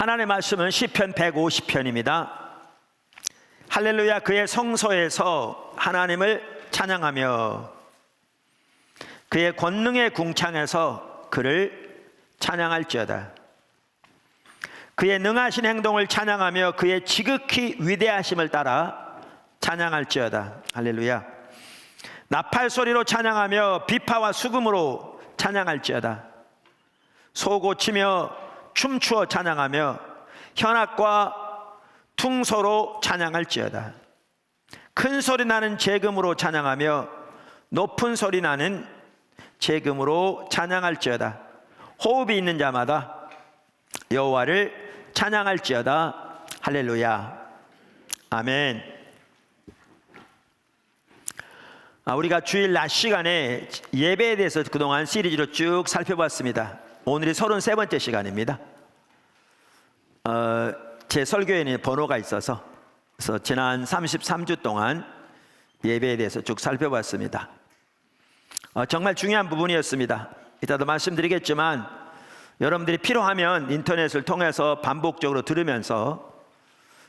하나님의 말씀은 시편 150편입니다. 할렐루야. 그의 성소에서 하나님을 찬양하며 그의 권능의 궁창에서 그를 찬양할지어다. 그의 능하신 행동을 찬양하며 그의 지극히 위대하심을 따라 찬양할지어다. 할렐루야. 나팔 소리로 찬양하며 비파와 수금으로 찬양할지어다. 소고치며 춤추어 찬양하며 현악과 퉁소로 찬양할지어다. 큰 소리 나는 제금으로 찬양하며 높은 소리 나는 제금으로 찬양할지어다. 호흡이 있는 자마다 여호와를 찬양할지어다. 할렐루야. 아멘. 우리가 주일 낮 시간에 예배에 대해서 그동안 시리즈로 쭉 살펴봤습니다. 오늘이 33번째 시간입니다. 제 설교에는 번호가 있어서 그래서 지난 33주 동안 예배에 대해서 쭉 살펴봤습니다. 정말 중요한 부분이었습니다. 이따도 말씀드리겠지만 여러분들이 필요하면 인터넷을 통해서 반복적으로 들으면서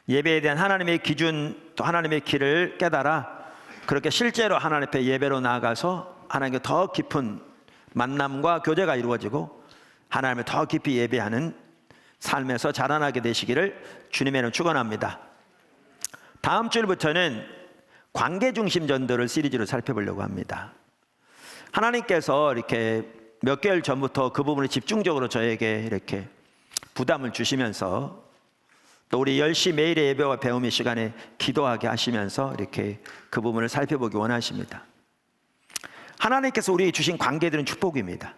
예배에 대한 하나님의 기준 또 하나님의 길을 깨달아 그렇게 실제로 하나님 앞에 예배로 나아가서 하나님께 더 깊은 만남과 교제가 이루어지고 하나님을 더 깊이 예배하는 삶에서 자라나게 되시기를 주님의 이름으로 축원합니다. 다음 주일부터는 관계 중심 전도를 시리즈로 살펴보려고 합니다. 하나님께서 이렇게 몇 개월 전부터 그 부분을 집중적으로 저에게 이렇게 부담을 주시면서 또 우리 10시 매일의 예배와 배움의 시간에 기도하게 하시면서 이렇게 그 부분을 살펴보기 원하십니다. 하나님께서 우리에게 주신 관계들은 축복입니다.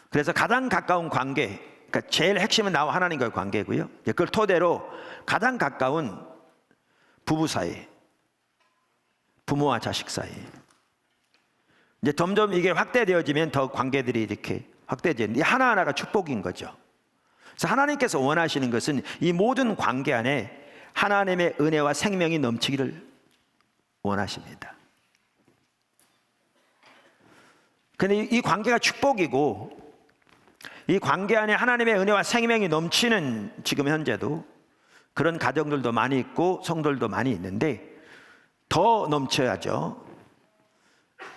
그래서 가장 가까운 관계, 그러니까 제일 핵심은 나와 하나님과의 관계고요. 그걸 토대로 가장 가까운 부부 사이, 부모와 자식 사이. 이제 점점 이게 확대되어지면 더 관계들이 이렇게 확대되는데 하나하나가 축복인 거죠. 그래서 하나님께서 원하시는 것은 이 모든 관계 안에 하나님의 은혜와 생명이 넘치기를 원하십니다. 근데 이 관계가 축복이고 이 관계 안에 하나님의 은혜와 생명이 넘치는 지금 현재도 그런 가정들도 많이 있고 성도들도 많이 있는데 더 넘쳐야죠.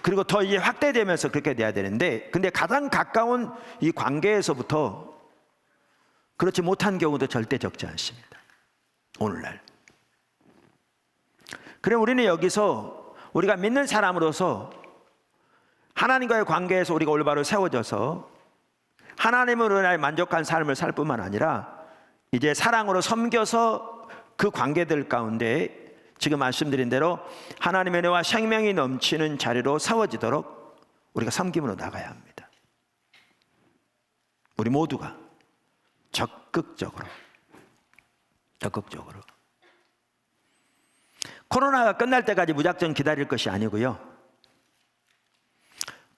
그리고 더 이제 확대되면서 그렇게 돼야 되는데 근데 가장 가까운 이 관계에서부터 그렇지 못한 경우도 절대 적지 않습니다. 오늘날. 그럼 우리는 여기서 우리가 믿는 사람으로서 하나님과의 관계에서 우리가 올바로 세워져서 하나님으로 인하여 만족한 삶을 살 뿐만 아니라 이제 사랑으로 섬겨서 그 관계들 가운데 지금 말씀드린 대로 하나님의 은혜와 생명이 넘치는 자리로 세워지도록 우리가 섬김으로 나가야 합니다. 우리 모두가 적극적으로 코로나가 끝날 때까지 무작정 기다릴 것이 아니고요.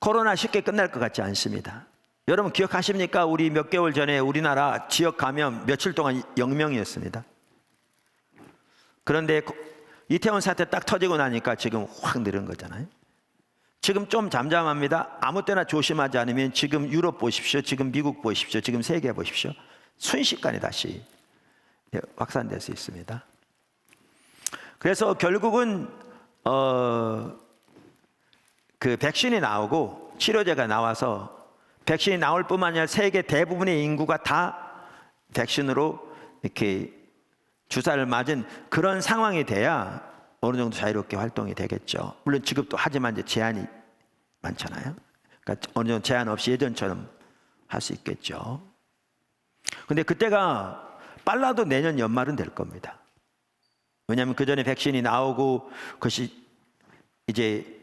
코로나 쉽게 끝날 것 같지 않습니다. 여러분 기억하십니까? 우리 몇 개월 전에 우리나라 지역 감염 며칠 동안 0명이었습니다. 그런데 이태원 사태 딱 터지고 나니까 지금 확 늘은 거잖아요. 지금 좀 잠잠합니다. 아무 때나 조심하지 않으면 지금 유럽 보십시오. 지금 미국 보십시오. 지금 세계 보십시오. 순식간에 다시 확산될 수 있습니다. 그래서 결국은 그 백신이 나오고 치료제가 나와서 백신이 나올 뿐만 아니라 세계 대부분의 인구가 다 백신으로 이렇게 주사를 맞은 그런 상황이 돼야 어느 정도 자유롭게 활동이 되겠죠. 물론 지금도 하지만 이제 제한이 많잖아요. 그러니까 어느 정도 제한 없이 예전처럼 할 수 있겠죠. 근데 그때가 빨라도 내년 연말은 될 겁니다. 왜냐하면 그 전에 백신이 나오고 그것이 이제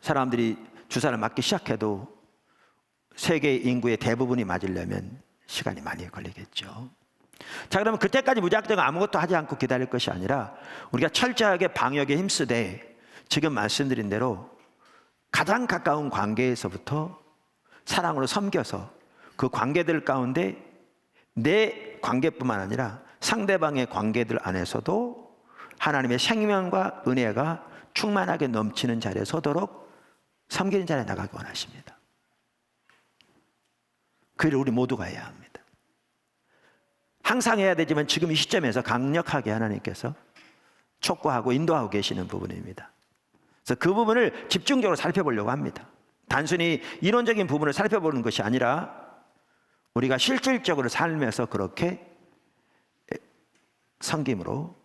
사람들이 주사를 맞기 시작해도 세계 인구의 대부분이 맞으려면 시간이 많이 걸리겠죠. 자, 그러면 그때까지 무작정 아무것도 하지 않고 기다릴 것이 아니라 우리가 철저하게 방역에 힘쓰되 지금 말씀드린 대로 가장 가까운 관계에서부터 사랑으로 섬겨서 그 관계들 가운데 내 관계뿐만 아니라 상대방의 관계들 안에서도 하나님의 생명과 은혜가 충만하게 넘치는 자리에 서도록 섬기는 자리에 나가기 원하십니다. 그를 우리 모두가 해야 합니다. 항상 해야 되지만 지금 이 시점에서 강력하게 하나님께서 촉구하고 인도하고 계시는 부분입니다. 그래서 그 부분을 집중적으로 살펴보려고 합니다. 단순히 이론적인 부분을 살펴보는 것이 아니라 우리가 실질적으로 삶에서 그렇게 섬김으로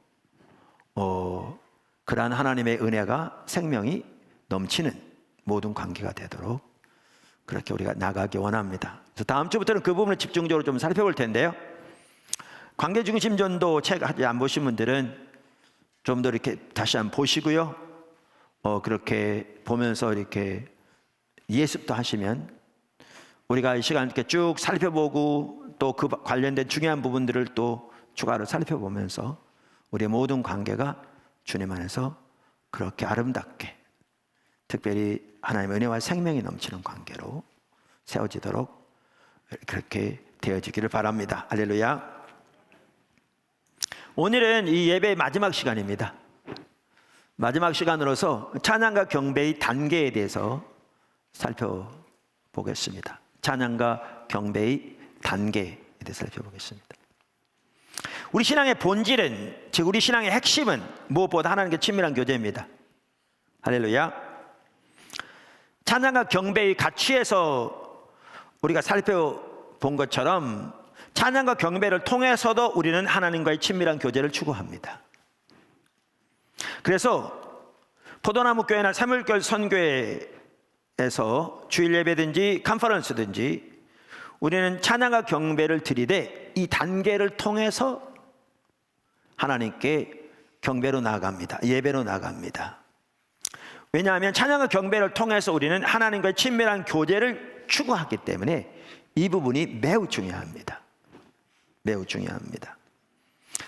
그러한 하나님의 은혜가 생명이 넘치는 모든 관계가 되도록 그렇게 우리가 나가기 원합니다. 그래서 다음 주부터는 그 부분을 집중적으로 좀 살펴볼 텐데요. 관계중심 전도 책 아직 안 보신 분들은 좀 더 이렇게 다시 한번 보시고요. 그렇게 보면서 이렇게 예습도 하시면 우리가 이 시간 이렇게 쭉 살펴보고 또 그 관련된 중요한 부분들을 또 추가로 살펴보면서 우리의 모든 관계가 주님 안에서 그렇게 아름답게 특별히 하나님의 은혜와 생명이 넘치는 관계로 세워지도록 그렇게 되어지기를 바랍니다. 할렐루야. 오늘은 이 예배의 마지막 시간입니다. 마지막 시간으로서 찬양과 경배의 단계에 대해서 살펴보겠습니다. 찬양과 경배의 단계에 대해서 살펴보겠습니다. 우리 신앙의 본질은, 즉 우리 신앙의 핵심은 무엇보다 하나님과 친밀한 교제입니다. 할렐루야. 찬양과 경배의 가치에서 우리가 살펴본 것처럼 찬양과 경배를 통해서도 우리는 하나님과의 친밀한 교제를 추구합니다. 그래서 포도나무 교회나 사물교회 선교회에서 주일 예배든지 컨퍼런스든지 우리는 찬양과 경배를 드리되 이 단계를 통해서 하나님께 경배로 나아갑니다. 예배로 나아갑니다. 왜냐하면 찬양과 경배를 통해서 우리는 하나님과의 친밀한 교제를 추구하기 때문에 이 부분이 매우 중요합니다. 매우 중요합니다.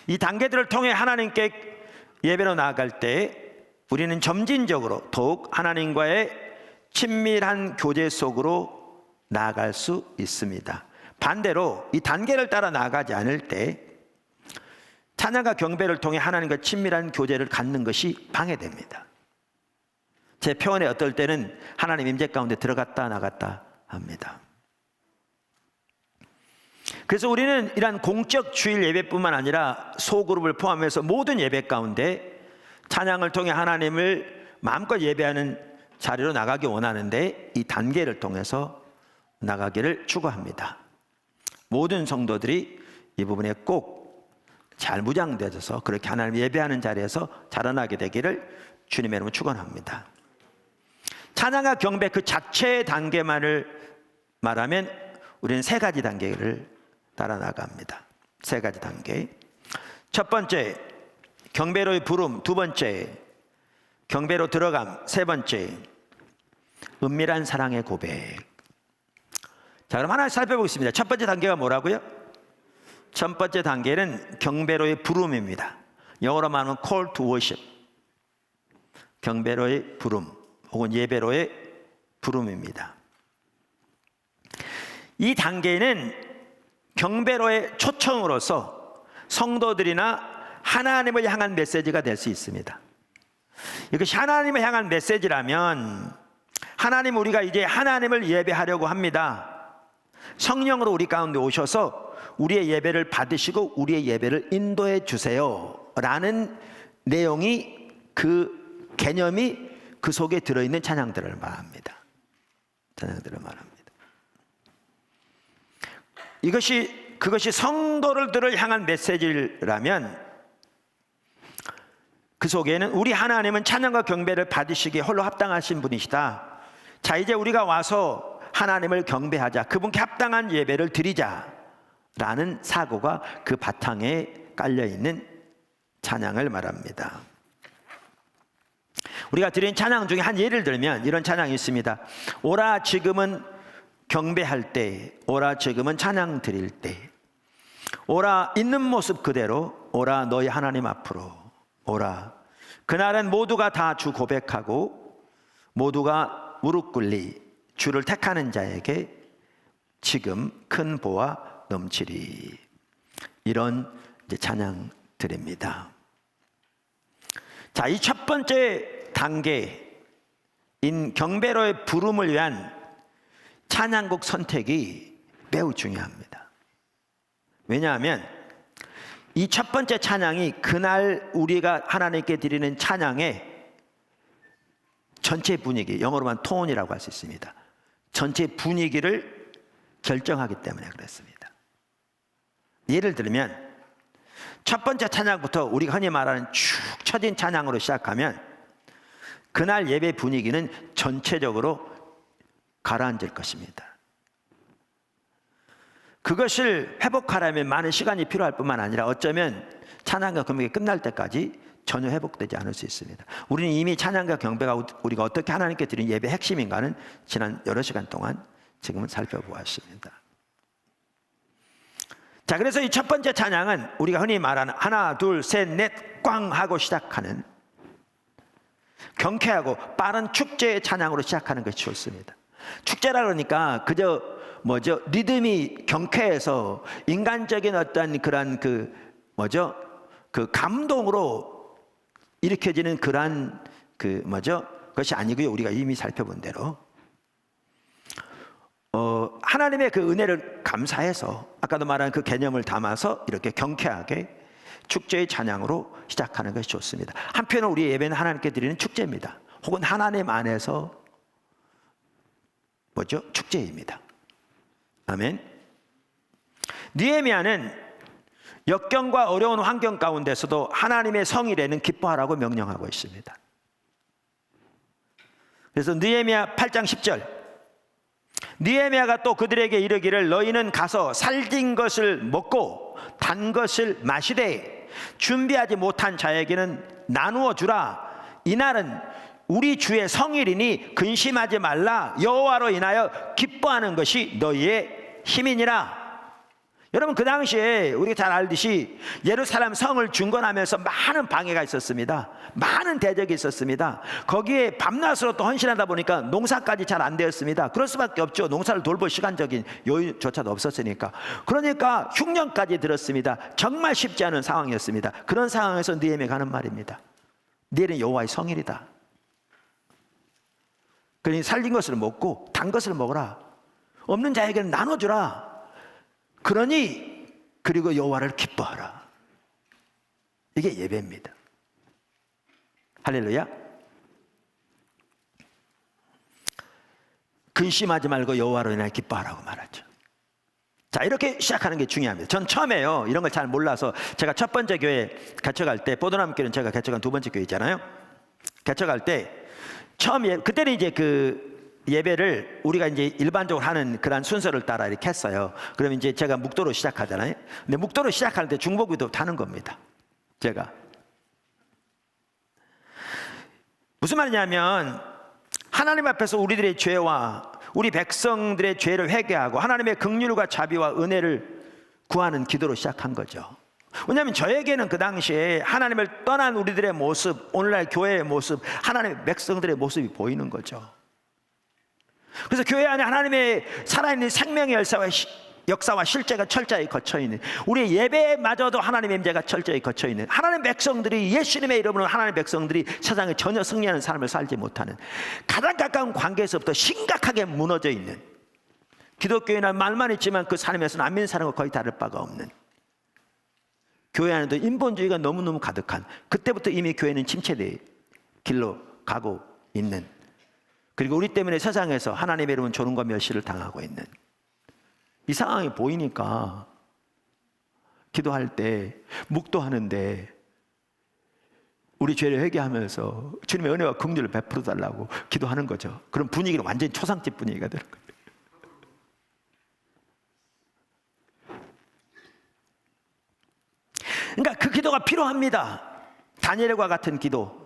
이 단계들을 통해 하나님께 예배로 나아갈 때 우리는 점진적으로 더욱 하나님과의 친밀한 교제 속으로 나아갈 수 있습니다. 반대로 이 단계를 따라 나아가지 않을 때 찬양과 경배를 통해 하나님과 친밀한 교제를 갖는 것이 방해됩니다. 제 표현에 어떨 때는 하나님 임재 가운데 들어갔다 나갔다 합니다. 그래서 우리는 이러한 공적 주일 예배뿐만 아니라 소그룹을 포함해서 모든 예배 가운데 찬양을 통해 하나님을 마음껏 예배하는 자리로 나가기 원하는데 이 단계를 통해서 나가기를 추구합니다. 모든 성도들이 이 부분에 꼭 잘 무장되어서 그렇게 하나님 예배하는 자리에서 자라나게 되기를 주님의 이름으로 축원합니다. 찬양과 경배 그 자체의 단계만을 말하면 우리는 세 가지 단계를 따라 나갑니다. 세 가지 단계. 첫 번째, 경배로의 부름. 두 번째, 경배로 들어감. 세 번째, 은밀한 사랑의 고백. 자, 그럼 하나씩 살펴보겠습니다. 첫 번째 단계가 뭐라고요? 첫 번째 단계는 경배로의 부름입니다. 영어로 말하면 call to worship. 경배로의 부름 혹은 예배로의 부름입니다. 이 단계는 경배로의 초청으로서 성도들이나 하나님을 향한 메시지가 될 수 있습니다. 이것이 하나님을 향한 메시지라면 하나님, 우리가 이제 하나님을 예배하려고 합니다. 성령으로 우리 가운데 오셔서 우리의 예배를 받으시고 우리의 예배를 인도해 주세요 라는 내용이, 그 개념이 그 속에 들어있는 찬양들을 말합니다. 찬양들을 말합니다. 그것이 성도들을 향한 메시지라면 그 속에는 우리 하나님은 찬양과 경배를 받으시기에 홀로 합당하신 분이시다. 자, 이제 우리가 와서 하나님을 경배하자, 그분께 합당한 예배를 드리자 라는 사고가 그 바탕에 깔려있는 찬양을 말합니다. 우리가 드린 찬양 중에 한 예를 들면 이런 찬양이 있습니다. 오라 지금은 경배할 때, 오라 지금은 찬양 드릴 때, 오라 있는 모습 그대로, 오라 너희 하나님 앞으로, 오라 그날은 모두가 다 주 고백하고 모두가 무릎 꿇리 주를 택하는 자에게 지금 큰 보화 넘치리. 이런 이제 찬양 드립니다. 자, 이 첫 번째 단계인 경배로의 부름을 위한 찬양곡 선택이 매우 중요합니다. 왜냐하면 이 첫 번째 찬양이 그날 우리가 하나님께 드리는 찬양의 전체 분위기, 영어로만 톤이라고 할 수 있습니다. 전체 분위기를 결정하기 때문에 그렇습니다. 예를 들면 첫 번째 찬양부터 우리가 흔히 말하는 축 처진 찬양으로 시작하면 그날 예배 분위기는 전체적으로 가라앉을 것입니다. 그것을 회복하려면 많은 시간이 필요할 뿐만 아니라 어쩌면 찬양과 경배가 끝날 때까지 전혀 회복되지 않을 수 있습니다. 우리는 이미 찬양과 경배가 우리가 어떻게 하나님께 드린 예배의 핵심인가는 지난 여러 시간 동안 지금은 살펴보았습니다. 자, 그래서 이 첫 번째 찬양은 우리가 흔히 말하는 하나, 둘, 셋, 넷, 꽝 하고 시작하는 경쾌하고 빠른 축제의 찬양으로 시작하는 것이 좋습니다. 축제라 그러니까 그저 리듬이 경쾌해서 인간적인 어떤 그런 그 감동으로 일으켜지는 그러한 그것이 아니고요. 우리가 이미 살펴본 대로 하나님의 그 은혜를 감사해서 아까도 말한 그 개념을 담아서 이렇게 경쾌하게 축제의 찬양으로 시작하는 것이 좋습니다. 한편으로 우리 예배는 하나님께 드리는 축제입니다. 혹은 하나님 안에서 축제입니다. 아멘. 느헤미야는 역경과 어려운 환경 가운데서도 하나님의 성일에는 기뻐하라고 명령하고 있습니다. 그래서 느헤미야 8장 10절, 느헤미야가 또 그들에게 이르기를 너희는 가서 살진 것을 먹고 단 것을 마시되 준비하지 못한 자에게는 나누어 주라. 이날은 우리 주의 성일이니 근심하지 말라. 여호와로 인하여 기뻐하는 것이 너희의 힘이니라. 여러분, 그 당시에 우리가 잘 알듯이 예루살렘 성을 중건하면서 많은 방해가 있었습니다. 많은 대적이 있었습니다. 거기에 밤낮으로 또 헌신하다 보니까 농사까지 잘 안 되었습니다. 그럴 수밖에 없죠. 농사를 돌볼 시간적인 여유조차도 없었으니까. 그러니까 흉년까지 들었습니다. 정말 쉽지 않은 상황이었습니다. 그런 상황에서 느헤미야가 하는 말입니다. 내일은 여호와의 성일이다. 그러니 살린 것을 먹고 단 것을 먹어라. 없는 자에게는 나눠주라. 그러니 그리고 여호와를 기뻐하라. 이게 예배입니다. 할렐루야. 근심하지 말고 여호와로 인하여 기뻐하라고 말하죠. 자, 이렇게 시작하는 게 중요합니다. 전 처음에요, 이런 걸 잘 몰라서 제가 첫 번째 교회 개척할 때, 포도나무교회는 제가 개척한 두 번째 교회잖아요. 개척할 때 처음 그때는 이제 그 예배를 우리가 이제 일반적으로 하는 그런 순서를 따라 이렇게 했어요. 그러면 이제 제가 묵도로 시작하잖아요. 근데 묵도로 시작할 때 중보기도 타는 겁니다. 제가 무슨 말이냐면 하나님 앞에서 우리들의 죄와 우리 백성들의 죄를 회개하고 하나님의 긍휼과 자비와 은혜를 구하는 기도로 시작한 거죠. 왜냐하면 저에게는 그 당시에 하나님을 떠난 우리들의 모습, 오늘날 교회의 모습, 하나님의 백성들의 모습이 보이는 거죠. 그래서 교회 안에 하나님의 살아있는 생명의 역사와 실제가 철저히 거쳐있는, 우리의 예배마저도 하나님의 임재가 철저히 거쳐있는, 하나님의 백성들이, 예수님의 이름으로 하나님의 백성들이 세상에 전혀 승리하는 삶을 살지 못하는, 가장 가까운 관계에서부터 심각하게 무너져 있는, 기독교인은 말만 있지만 그 삶에서는 안 믿는 사람과 거의 다를 바가 없는, 교회 안에도 인본주의가 너무너무 가득한, 그때부터 이미 교회는 침체의 길로 가고 있는, 그리고 우리 때문에 세상에서 하나님의 이름은 조롱과 멸시를 당하고 있는 이 상황이 보이니까 기도할 때, 묵도하는데 우리 죄를 회개하면서 주님의 은혜와 긍휼을 베풀어 달라고 기도하는 거죠. 그럼 분위기는 완전히 초상집 분위기가 되는 거예요. 그러니까 그 기도가 필요합니다. 다니엘과 같은 기도,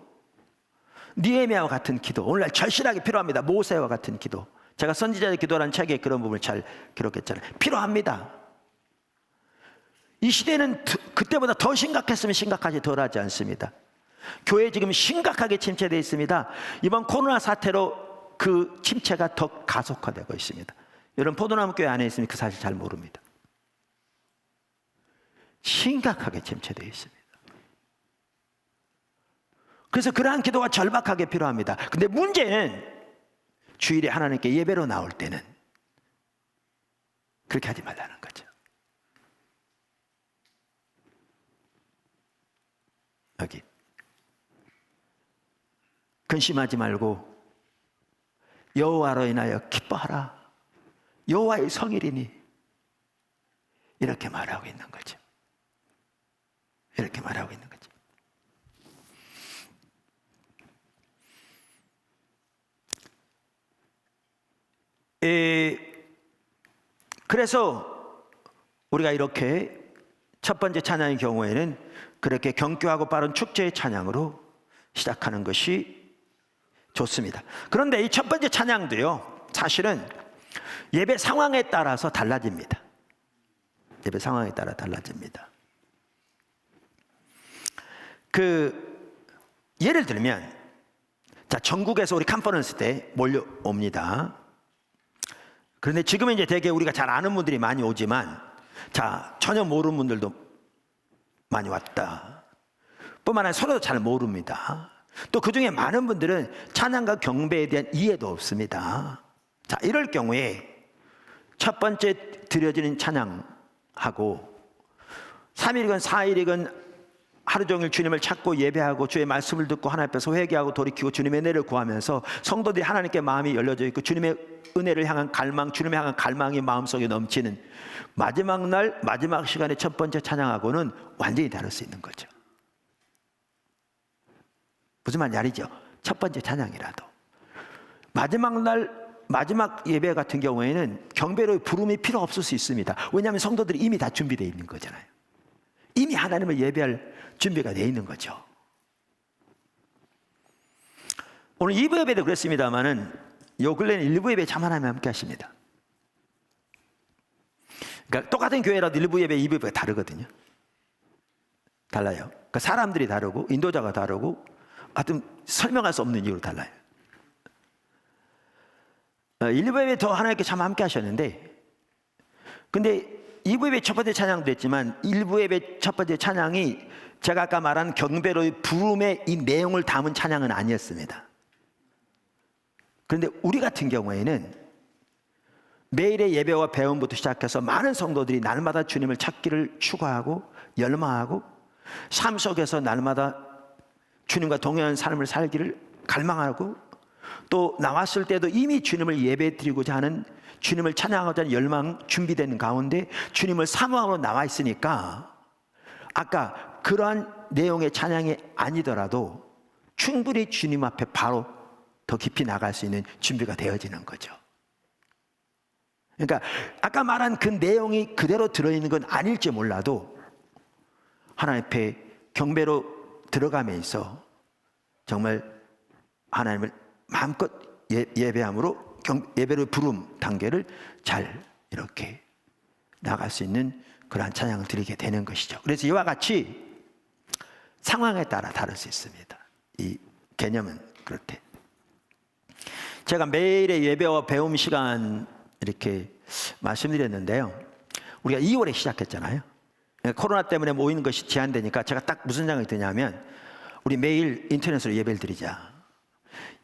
느헤미야와 같은 기도, 오늘날 절실하게 필요합니다. 모세와 같은 기도. 제가 선지자의 기도라는 책에 그런 부분을 잘 기록했잖아요. 필요합니다. 이 시대는 그때보다 더 심각했으면 심각하지 덜하지 않습니다. 교회 지금 심각하게 침체되어 있습니다. 이번 코로나 사태로 그 침체가 더 가속화되고 있습니다. 여러분, 포도나무 교회 안에 있으면 그 사실 잘 모릅니다. 심각하게 침체되어 있습니다. 그래서 그러한 기도가 절박하게 필요합니다. 근데 문제는 주일에 하나님께 예배로 나올 때는 그렇게 하지 말라는 거죠. 여기. 근심하지 말고 여호와로 인하여 기뻐하라. 여호와의 성일이니. 이렇게 말하고 있는 거죠. 이렇게 말하고 있는 거죠. 그래서 우리가 이렇게 첫 번째 찬양의 경우에는 그렇게 경쾌하고 빠른 축제의 찬양으로 시작하는 것이 좋습니다. 그런데 이 첫 번째 찬양도요, 사실은 예배 상황에 따라서 달라집니다. 예배 상황에 따라 달라집니다. 예를 들면, 자, 전국에서 우리 컨퍼런스 때 몰려옵니다. 그런데 지금은 이제 되게 우리가 잘 아는 분들이 많이 오지만, 자, 전혀 모르는 분들도 많이 왔다. 뿐만 아니라 서로도 잘 모릅니다. 또 그 중에 많은 분들은 찬양과 경배에 대한 이해도 없습니다. 자, 이럴 경우에 첫 번째 드려지는 찬양하고 3일이건 4일이건 하루 종일 주님을 찾고 예배하고 주의 말씀을 듣고 하나님 앞에서 회개하고 돌이키고 주님의 은혜를 구하면서 성도들이 하나님께 마음이 열려져 있고 주님의 은혜를 향한 갈망, 주님을 향한 갈망이 마음속에 넘치는 마지막 날 마지막 시간의 첫 번째 찬양하고는 완전히 다를 수 있는 거죠. 무슨 말인지 알죠? 첫 번째 찬양이라도 마지막 날 마지막 예배 같은 경우에는 경배로의 부름이 필요 없을 수 있습니다. 왜냐하면 성도들이 이미 다 준비되어 있는 거잖아요. 이미 하나님을 예배할 준비가 되어 있는 거죠. 오늘 2부 예배도 그랬습니다만은 요 근래는 1부 예배 참 하나님 함께 하십니다. 그러니까 똑같은 교회라도 1부 예배, 2부 예배가 다르거든요. 달라요. 그러니까 사람들이 다르고 인도자가 다르고 하여튼 설명할 수 없는 이유로 달라요. 1부 예배 더 하나님께 참 함께 하셨는데, 근데 2부 예배 첫 번째 찬양도 했지만 1부 예배 첫 번째 찬양이 제가 아까 말한 경배로의 부름의 이 내용을 담은 찬양은 아니었습니다. 그런데 우리 같은 경우에는 매일의 예배와 배움부터 시작해서 많은 성도들이 날마다 주님을 찾기를 추구하고 열망하고 삶 속에서 날마다 주님과 동행하는 삶을 살기를 갈망하고 또 나왔을 때도 이미 주님을 예배드리고자 하는 주님을 찬양하고자 하는 열망 준비되는 가운데 주님을 사모함으로 나와 있으니까 아까 그러한 내용의 찬양이 아니더라도 충분히 주님 앞에 바로 더 깊이 나갈 수 있는 준비가 되어지는 거죠. 그러니까 아까 말한 그 내용이 그대로 들어있는 건 아닐지 몰라도 하나님 앞에 경배로 들어가면서 정말 하나님을 마음껏 예배함으로 예배의 부름 단계를 잘 이렇게 나갈 수 있는 그러한 찬양을 드리게 되는 것이죠. 그래서 이와 같이 상황에 따라 다를 수 있습니다. 이 개념은 그렇대. 제가 매일의 예배와 배움 시간 이렇게 말씀드렸는데요. 우리가 2월에 시작했잖아요. 코로나 때문에 모이는 것이 제한되니까 제가 딱 무슨 생각이 드냐면 우리 매일 인터넷으로 예배를 드리자.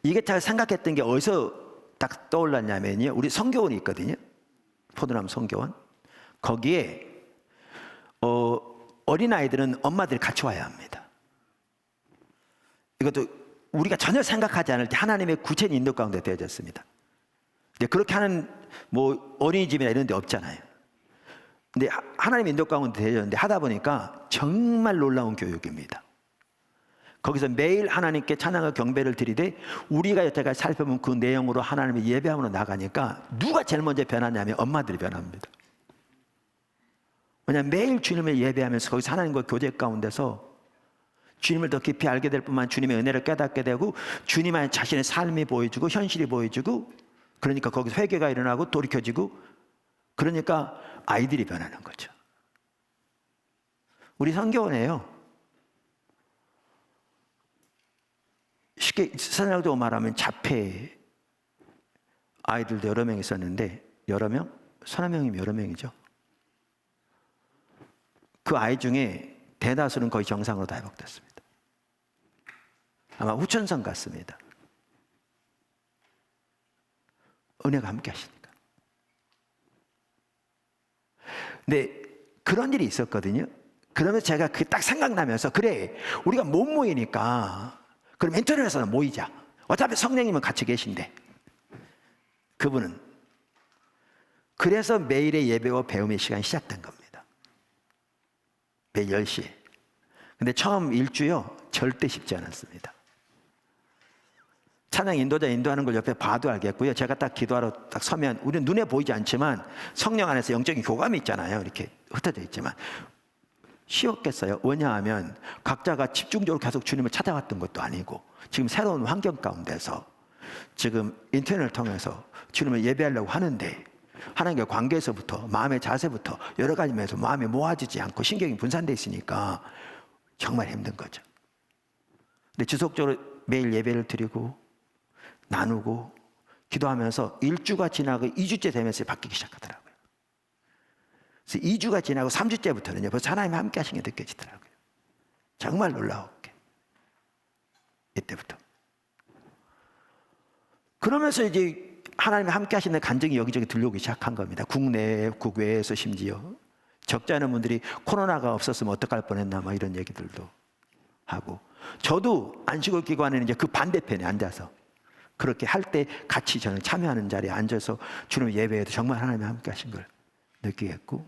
이게 잘 생각했던 게 어디서 딱 떠올랐냐면요. 우리 성교원이 있거든요. 포도나무 성교원. 거기에 어린아이들은 엄마들이 같이 와야 합니다. 이것도 우리가 전혀 생각하지 않을 때 하나님의 구체적인 인도 가운데 되어졌습니다. 근데 그렇게 하는 뭐 어린이집이나 이런 데 없잖아요. 근데 하나님의 인도 가운데 되어졌는데 하다 보니까 정말 놀라운 교육입니다. 거기서 매일 하나님께 찬양과 경배를 드리되 우리가 여태까지 살펴본 그 내용으로 하나님의 예배함으로 나가니까 누가 제일 먼저 변하냐면 엄마들이 변합니다. 왜냐하면 매일 주님을 예배하면서 거기서 하나님과 교제 가운데서 주님을 더 깊이 알게 될 뿐만 주님의 은혜를 깨닫게 되고 주님 안에 자신의 삶이 보여지고 현실이 보여지고 그러니까 거기서 회개가 일어나고 돌이켜지고 그러니까 아이들이 변하는 거죠. 우리 성교원에요. 쉽게 세상적으로 말하면 자폐 아이들도 여러 명 있었는데 여러 명? 서너 명이면 여러 명이죠. 그 아이 중에 대다수는 거의 정상으로 다 회복됐습니다. 아마 후천성 같습니다. 은혜가 함께 하시니까. 근데 그런 일이 있었거든요. 그러면서 제가 그게 딱 생각나면서, 그래, 우리가 못 모이니까 그럼 인터넷에서 모이자. 어차피 성령님은 같이 계신데. 그분은. 그래서 매일의 예배와 배움의 시간이 시작된 겁니다. 매일 10시에. 근데 처음 일주요, 절대 쉽지 않았습니다. 찬양 인도자 인도하는 걸 옆에 봐도 알겠고요. 제가 딱 기도하러 딱 서면, 우리는 눈에 보이지 않지만 성령 안에서 영적인 교감이 있잖아요. 이렇게 흩어져 있지만. 쉬웠겠어요? 왜냐하면 각자가 집중적으로 계속 주님을 찾아왔던 것도 아니고, 지금 새로운 환경 가운데서 지금 인터넷을 통해서 주님을 예배하려고 하는데, 하나님과 관계에서부터 마음의 자세부터 여러 가지 면에서 마음이 모아지지 않고 신경이 분산되어 있으니까 정말 힘든 거죠. 근데 지속적으로 매일 예배를 드리고 나누고 기도하면서 1주가 지나고 2주째 되면서 바뀌기 시작하더라고요. 그래서 2주가 지나고 3주째부터는요, 벌써 하나님이 함께 하신 게 느껴지더라고요. 정말 놀라웠게. 이때부터. 그러면서 이제 하나님이 함께 하시는 간증이 여기저기 들려오기 시작한 겁니다. 국내, 국외에서 심지어. 적지 않은 분들이 코로나가 없었으면 어떡할 뻔했나 막 이런 얘기들도 하고, 저도 안식월 기관에는 이제 그 반대편에 앉아서 그렇게 할 때 같이 저는 참여하는 자리에 앉아서 주님 예배에도 정말 하나님이 함께 하신 걸 느끼겠고,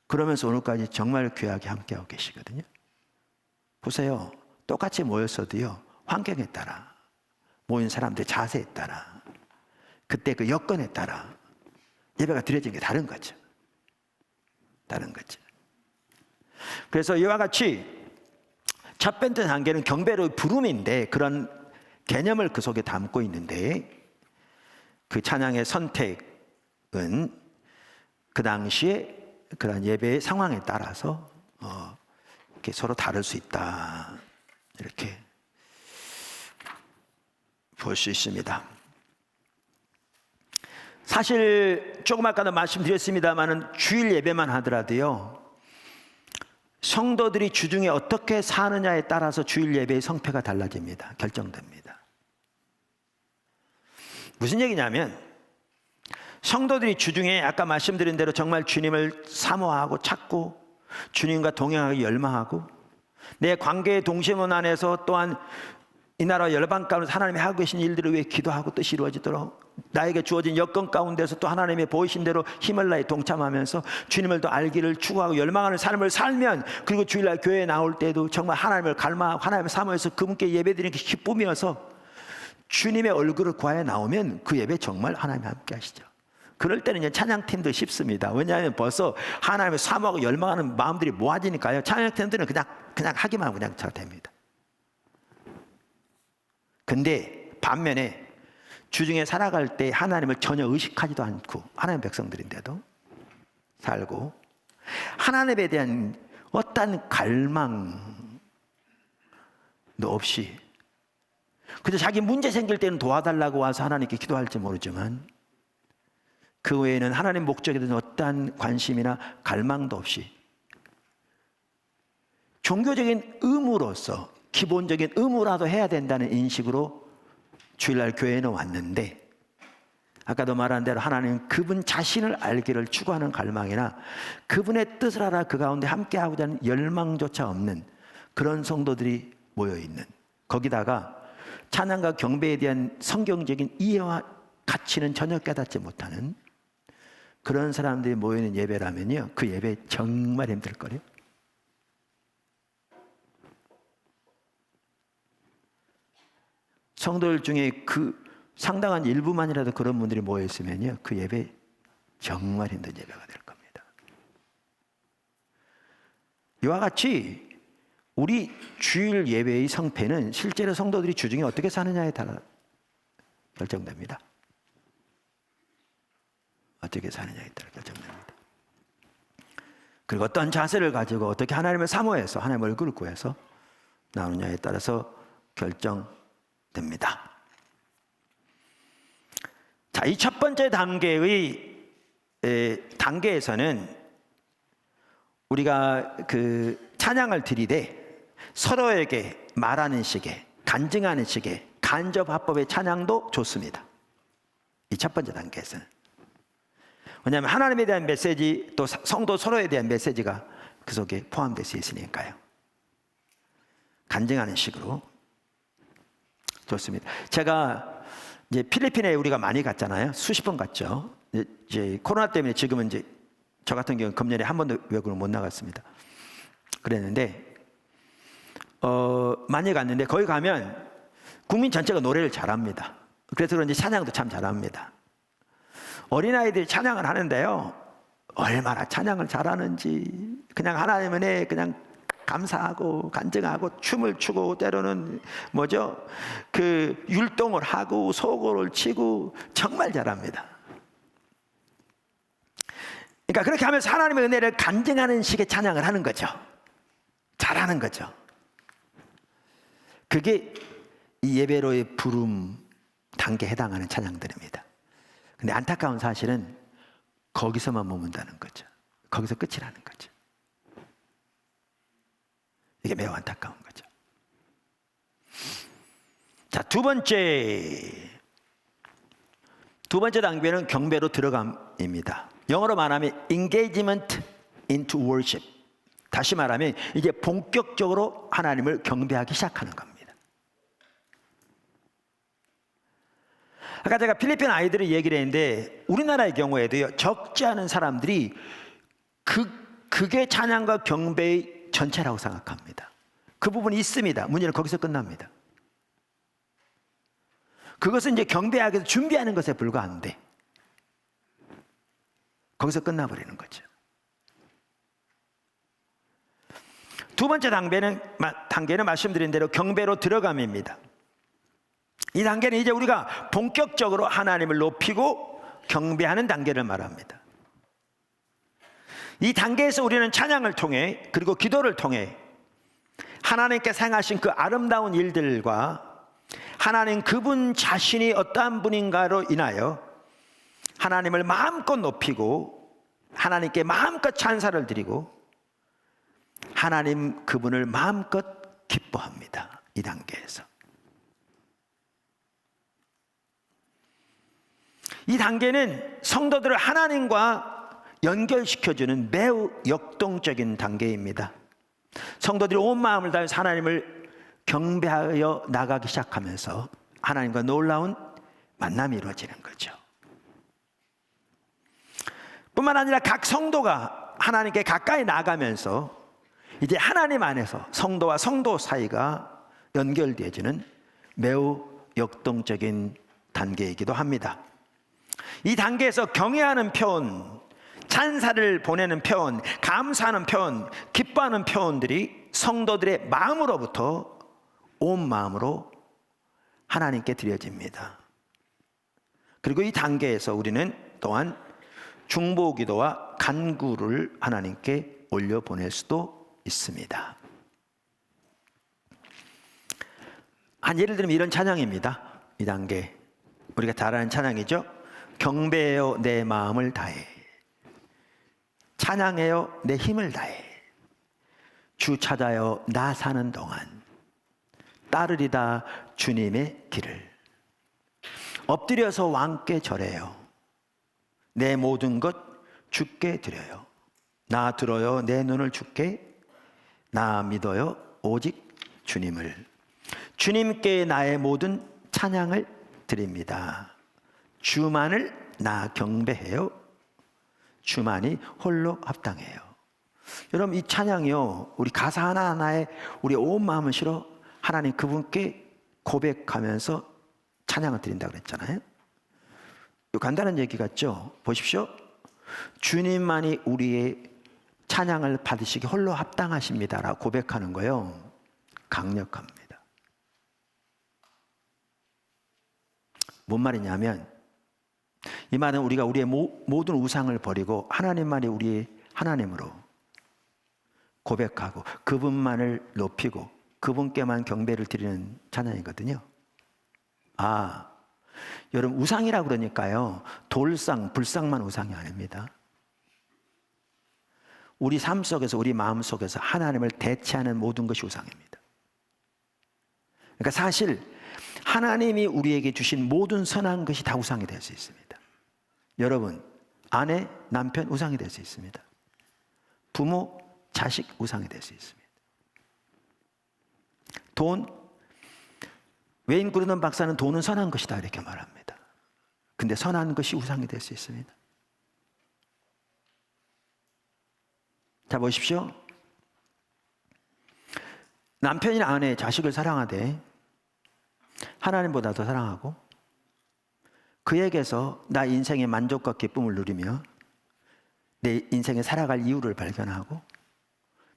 그러면서 오늘까지 정말 귀하게 함께하고 계시거든요. 보세요. 똑같이 모였어도요, 환경에 따라, 모인 사람들의 자세에 따라, 그때 그 여건에 따라 예배가 드려지는 게 다른 거죠. 다른 거죠. 그래서 이와 같이 첫 번째 단계는 경배로의 부름인데, 그런 개념을 그 속에 담고 있는데, 그 찬양의 선택은 그 당시에 그런 예배의 상황에 따라서 이렇게 서로 다를 수 있다, 이렇게 볼 수 있습니다. 사실 조금 아까도 말씀드렸습니다마는 주일 예배만 하더라도요, 성도들이 주중에 어떻게 사느냐에 따라서 주일 예배의 성패가 달라집니다. 결정됩니다. 무슨 얘기냐면, 성도들이 주중에 아까 말씀드린 대로 정말 주님을 사모하고 찾고 주님과 동행하기 열망하고, 내 관계의 동심원 안에서 또한 이 나라 열방 가운데 하나님이 하고 계신 일들을 위해 기도하고 뜻이 이루어지도록, 나에게 주어진 여건 가운데서 또 하나님의 보이신 대로 힘을 다해 동참하면서 주님을 더 알기를 추구하고 열망하는 삶을 살면, 그리고 주일날 교회에 나올 때도 정말 하나님을 갈망하고 하나님을 사모해서 그분께 예배드리는 게 기쁨이어서 주님의 얼굴을 구하여 나오면 그 예배 정말 하나님이 함께 하시죠. 그럴 때는 찬양팀도 쉽습니다. 왜냐하면 벌써 하나님을 사모하고 열망하는 마음들이 모아지니까요. 찬양팀들은 그냥 하기만 하고 그냥 잘 됩니다. 근데 반면에 주중에 살아갈 때 하나님을 전혀 의식하지도 않고 하나님의 백성들인데도 살고, 하나님에 대한 어떤 갈망도 없이 그저 자기 문제 생길 때는 도와달라고 와서 하나님께 기도할지 모르지만, 그 외에는 하나님 목적에 대한 어떠한 관심이나 갈망도 없이 종교적인 의무로서, 기본적인 의무라도 해야 된다는 인식으로 주일날 교회에는 왔는데, 아까도 말한 대로 하나님은 그분 자신을 알기를 추구하는 갈망이나 그분의 뜻을 알아 그 가운데 함께하고자 하는 열망조차 없는 그런 성도들이 모여있는, 거기다가 찬양과 경배에 대한 성경적인 이해와 가치는 전혀 깨닫지 못하는 그런 사람들이 모이는 예배라면요, 그 예배 정말 힘들거려요. 성도들 중에 그 상당한 일부만이라도 그런 분들이 모여있으면요, 그 예배 정말 힘든 예배가 될 겁니다. 이와 같이 우리 주일 예배의 성패는 실제로 성도들이 주중에 어떻게 사느냐에 따라 결정됩니다. 어떻게 사느냐에 따라 결정됩니다. 그리고 어떤 자세를 가지고 어떻게 하나님을 사모해서 하나님의 얼굴을 구해서 나오느냐에 따라서 결정됩니다. 자, 이 첫 번째 단계에서는 우리가 그 찬양을 드리되 서로에게 말하는 식의, 간증하는 식의 간접화법의 찬양도 좋습니다. 이 첫 번째 단계에서는. 왜냐하면 하나님에 대한 메시지, 또 성도 서로에 대한 메시지가 그 속에 포함될 수 있으니까요. 간증하는 식으로. 좋습니다. 제가 이제 필리핀에 우리가 많이 갔잖아요. 수십 번 갔죠. 이제 코로나 때문에 지금은 이제 저 같은 경우는 금년에 한 번도 외국을 못 나갔습니다. 그랬는데 많이 갔는데 거기 가면 국민 전체가 노래를 잘합니다. 그래서 그런지 찬양도 참 잘합니다. 어린아이들이 찬양을 하는데요, 얼마나 찬양을 잘하는지 그냥 하나님 은혜에 그냥 감사하고 간증하고 춤을 추고 때로는 그 율동을 하고 소고를 치고 정말 잘합니다. 그러니까 그렇게 하면서 하나님의 은혜를 간증하는 식의 찬양을 하는 거죠. 잘하는 거죠. 그게 이 예배로의 부름 단계에 해당하는 찬양들입니다. 근데 안타까운 사실은 거기서만 머문다는 거죠. 거기서 끝이라는 거죠. 이게 매우 안타까운 거죠. 자, 두 번째 단계는 경배로 들어감입니다. 영어로 말하면 engagement into worship. 다시 말하면 이제 본격적으로 하나님을 경배하기 시작하는 겁니다. 아까 제가 필리핀 아이들이 얘기를 했는데 우리나라의 경우에도요, 적지 않은 사람들이 그게 찬양과 경배의 전체라고 생각합니다. 그 부분이 있습니다. 문제는 거기서 끝납니다. 그것은 이제 경배하기 위해서 준비하는 것에 불과한데 거기서 끝나버리는 거죠. 두 번째 단계는 말씀드린 대로 경배로 들어감입니다. 이 단계는 이제 우리가 본격적으로 하나님을 높이고 경배하는 단계를 말합니다. 이 단계에서 우리는 찬양을 통해 그리고 기도를 통해 하나님께서 행하신 그 아름다운 일들과 하나님 그분 자신이 어떠한 분인가로 인하여 하나님을 마음껏 높이고 하나님께 마음껏 찬사를 드리고 하나님 그분을 마음껏 기뻐합니다. 이 단계에서. 이 단계는 성도들을 하나님과 연결시켜주는 매우 역동적인 단계입니다. 성도들이 온 마음을 다해서 하나님을 경배하여 나가기 시작하면서 하나님과 놀라운 만남이 이루어지는 거죠. 뿐만 아니라 각 성도가 하나님께 가까이 나가면서 이제 하나님 안에서 성도와 성도 사이가 연결되어지는 매우 역동적인 단계이기도 합니다. 이 단계에서 경외하는 표현, 찬사를 보내는 표현, 감사하는 표현, 기뻐하는 표현들이 성도들의 마음으로부터 온 마음으로 하나님께 드려집니다. 그리고 이 단계에서 우리는 또한 중보기도와 간구를 하나님께 올려보낼 수도 있습니다. 한 예를 들면 이런 찬양입니다. 이 단계 우리가 잘 아는 찬양이죠. 경배하여 내 마음을 다해, 찬양하여 내 힘을 다해, 주 찾아여 나 사는 동안 따르리다 주님의 길을, 엎드려서 왕께 절해요, 내 모든 것 주께 드려요, 나 들어요 내 눈을 주께, 나 믿어요 오직 주님을, 주님께 나의 모든 찬양을 드립니다. 주만을 나 경배해요, 주만이 홀로 합당해요. 여러분, 이 찬양이요, 우리 가사 하나하나에 우리 온 마음을 실어 하나님 그분께 고백하면서 찬양을 드린다고 그랬잖아요. 간단한 얘기 같죠? 보십시오. 주님만이 우리의 찬양을 받으시기 홀로 합당하십니다라고 고백하는 거예요. 강력합니다. 뭔 말이냐면 이 말은 우리가 우리의 모든 우상을 버리고 하나님만이 우리의 하나님으로 고백하고 그분만을 높이고 그분께만 경배를 드리는 찬양이거든요. 여러분, 우상이라고 그러니까요, 돌상, 불상만 우상이 아닙니다. 우리 삶 속에서, 우리 마음 속에서 하나님을 대체하는 모든 것이 우상입니다. 그러니까 사실 하나님이 우리에게 주신 모든 선한 것이 다 우상이 될 수 있습니다. 여러분, 아내, 남편 우상이 될 수 있습니다. 부모, 자식 우상이 될 수 있습니다. 돈, 웨인 그루넌 박사는 돈은 선한 것이다 이렇게 말합니다. 근데 선한 것이 우상이 될 수 있습니다. 자, 보십시오. 남편이나 아내, 자식을 사랑하되 하나님보다 더 사랑하고 그에게서 나 인생의 만족과 기쁨을 누리며 내 인생에 살아갈 이유를 발견하고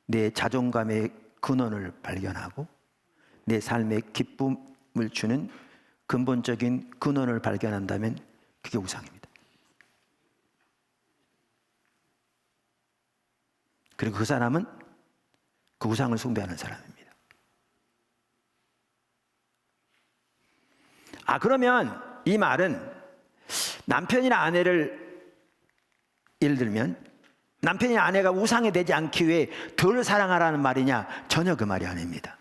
내 자존감의 근원을 발견하고 내 삶의 기쁨을 주는 근본적인 근원을 발견한다면 그게 우상입니다. 그리고 그 사람은 그 우상을 숭배하는 사람입니다. 그러면 이 말은 남편이나 아내를 예를 들면 남편이나 아내가 우상이 되지 않기 위해 덜 사랑하라는 말이냐? 전혀 그 말이 아닙니다.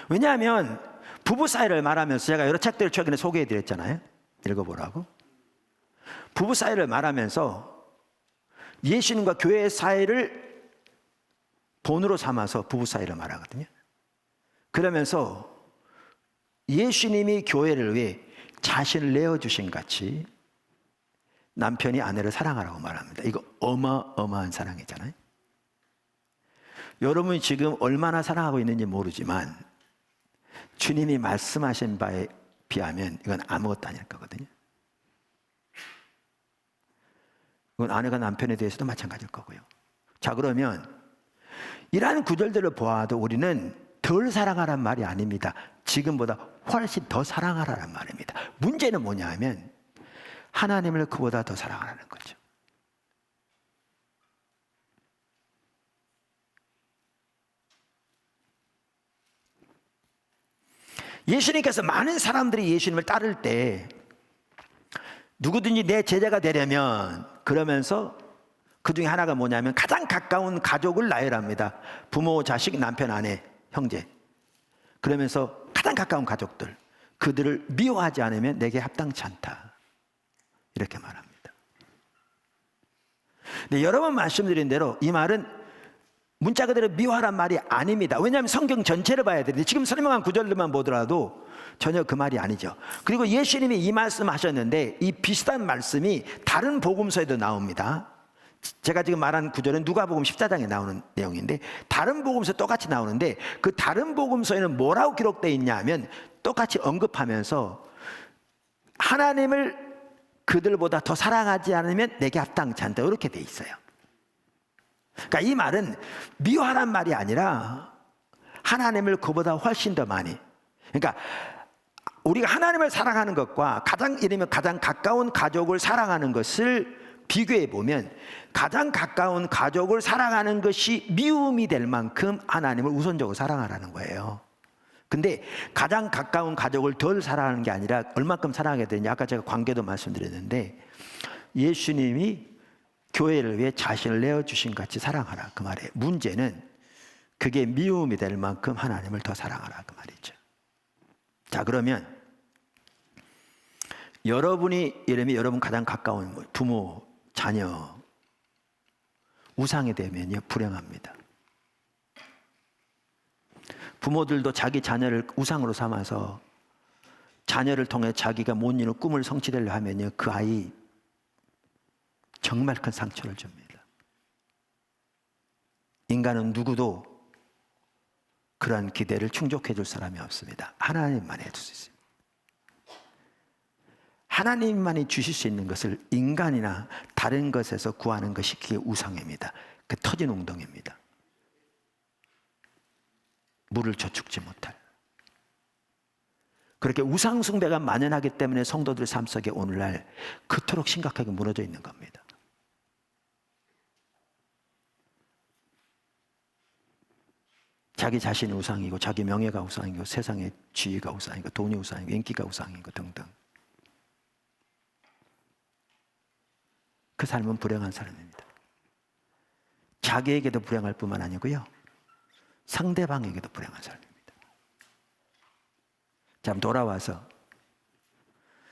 왜냐하면 부부 사이를 말하면서 제가 여러 책들을 최근에 소개해 드렸잖아요. 읽어보라고. 부부 사이를 말하면서 예수님과 교회 사이를 본으로 삼아서 부부 사이를 말하거든요. 그러면서 예수님이 교회를 위해 자신을 내어주신 같이 남편이 아내를 사랑하라고 말합니다. 이거 어마어마한 사랑이잖아요. 여러분이 지금 얼마나 사랑하고 있는지 모르지만 주님이 말씀하신 바에 비하면 이건 아무것도 아닐 거거든요. 이건 아내가 남편에 대해서도 마찬가지일 거고요. 자, 그러면 이러한 구절들을 보아도 우리는 덜 사랑하라는 말이 아닙니다. 지금보다 훨씬 더 사랑하라는 말입니다. 문제는 뭐냐 하면 하나님을 그보다 더 사랑하라는 거죠. 예수님께서 많은 사람들이 예수님을 따를 때 누구든지 내 제자가 되려면 그러면서 그 중에 하나가 뭐냐면 가장 가까운 가족을 나열합니다. 부모, 자식, 남편, 아내, 형제. 그러면서 가장 가까운 가족들, 그들을 미워하지 않으면 내게 합당치 않다 이렇게 말합니다. 근데 여러 번 말씀드린 대로 이 말은 문자 그대로 미워하란 말이 아닙니다. 왜냐하면 성경 전체를 봐야 되는데 지금 설명한 구절들만 보더라도 전혀 그 말이 아니죠. 그리고 예수님이 이 말씀 하셨는데 이 비슷한 말씀이 다른 복음서에도 나옵니다. 제가 지금 말한 구절은 누가복음 14장에 나오는 내용인데 다른 복음서 똑같이 나오는데 그 다른 복음서에는 뭐라고 기록되어 있냐 하면 똑같이 언급하면서 하나님을 그들보다 더 사랑하지 않으면 내게 합당치 않다 이렇게 돼 있어요. 그러니까 이 말은 미워하란 말이 아니라 하나님을 그보다 훨씬 더 많이, 그러니까 우리가 하나님을 사랑하는 것과 가장 가까운 가족을 사랑하는 것을 비교해 보면 가장 가까운 가족을 사랑하는 것이 미움이 될 만큼 하나님을 우선적으로 사랑하라는 거예요. 근데 가장 가까운 가족을 덜 사랑하는 게 아니라 얼마큼 사랑하게 되느냐, 아까 제가 관계도 말씀드렸는데 예수님이 교회를 위해 자신을 내어주신 같이 사랑하라 그 말이에요. 문제는 그게 미움이 될 만큼 하나님을 더 사랑하라 그 말이죠. 자, 그러면 여러분이 예를 여러분 가장 가까운 부모, 자녀 우상이 되면요 불행합니다. 부모들도 자기 자녀를 우상으로 삼아서 자녀를 통해 자기가 못 이룬 꿈을 성취되려 하면요 그 아이 정말 큰 상처를 줍니다. 인간은 누구도 그런 기대를 충족해 줄 사람이 없습니다. 하나님만 해줄 수 있습니다. 하나님만이 주실 수 있는 것을 인간이나 다른 것에서 구하는 것이 그게 우상입니다. 그 터진 웅덩이입니다. 물을 저축지 못할. 그렇게 우상 숭배가 만연하기 때문에 성도들 삶 속에 오늘날 그토록 심각하게 무너져 있는 겁니다. 자기 자신이 우상이고 자기 명예가 우상이고 세상의 지위가 우상이고 돈이 우상이고 인기가 우상이고 등등. 그 삶은 불행한 삶입니다. 자기에게도 불행할 뿐만 아니고요 상대방에게도 불행한 삶입니다. 자, 돌아와서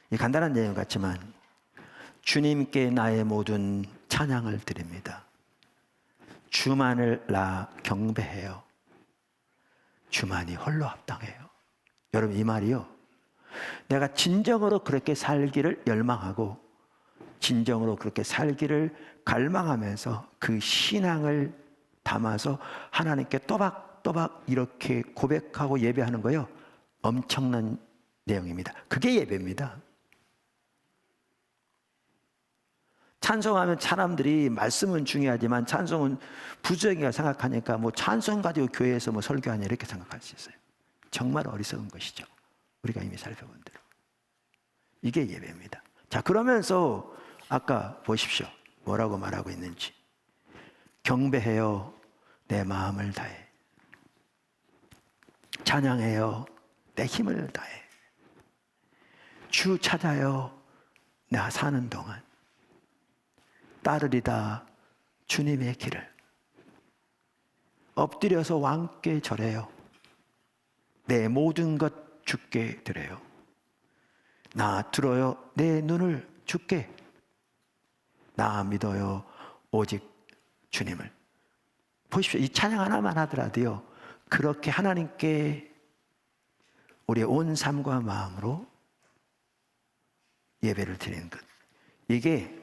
이 간단한 내용 같지만 주님께 나의 모든 찬양을 드립니다. 주만을 나 경배해요. 주만이 홀로 합당해요. 여러분, 이 말이요, 내가 진정으로 그렇게 살기를 열망하고 진정으로 그렇게 살기를 갈망하면서 그 신앙을 담아서 하나님께 또박또박 이렇게 고백하고 예배하는 거요, 엄청난 내용입니다. 그게 예배입니다. 찬송하면 사람들이 말씀은 중요하지만 찬송은 부정이라 생각하니까 뭐 찬송 가지고 교회에서 뭐 설교하냐 이렇게 생각할 수 있어요. 정말 어리석은 것이죠. 우리가 이미 살펴본 대로. 이게 예배입니다. 자, 그러면서 아까 보십시오. 뭐라고 말하고 있는지. 경배해요. 내 마음을 다해. 찬양해요. 내 힘을 다해. 주 찾아요. 나 사는 동안. 따르리다 주님의 길을. 엎드려서 왕께 절해요. 내 모든 것 주께 드려요. 나 들어요. 내 눈을 주께. 나 믿어요. 오직 주님을. 보십시오. 이 찬양 하나만 하더라도요, 그렇게 하나님께 우리의 온 삶과 마음으로 예배를 드리는 것, 이게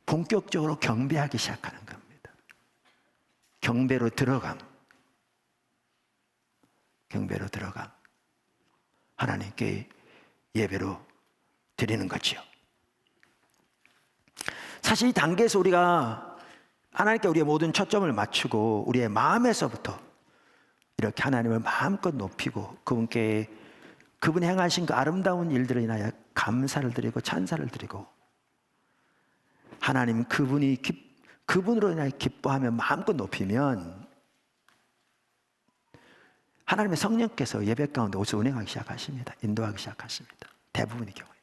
본격적으로 경배하기 시작하는 겁니다. 경배로 들어감. 경배로 들어감. 하나님께 예배로 드리는 거지요. 사실 이 단계에서 우리가 하나님께 우리의 모든 초점을 맞추고 우리의 마음에서부터 이렇게 하나님을 마음껏 높이고 그분이 행하신 그 아름다운 일들을 인하여 감사를 드리고 찬사를 드리고 하나님 그분으로 인하여 기뻐하며 마음껏 높이면 하나님의 성령께서 예배 가운데 오셔서 운행하기 시작하십니다. 인도하기 시작하십니다. 대부분의 경우에.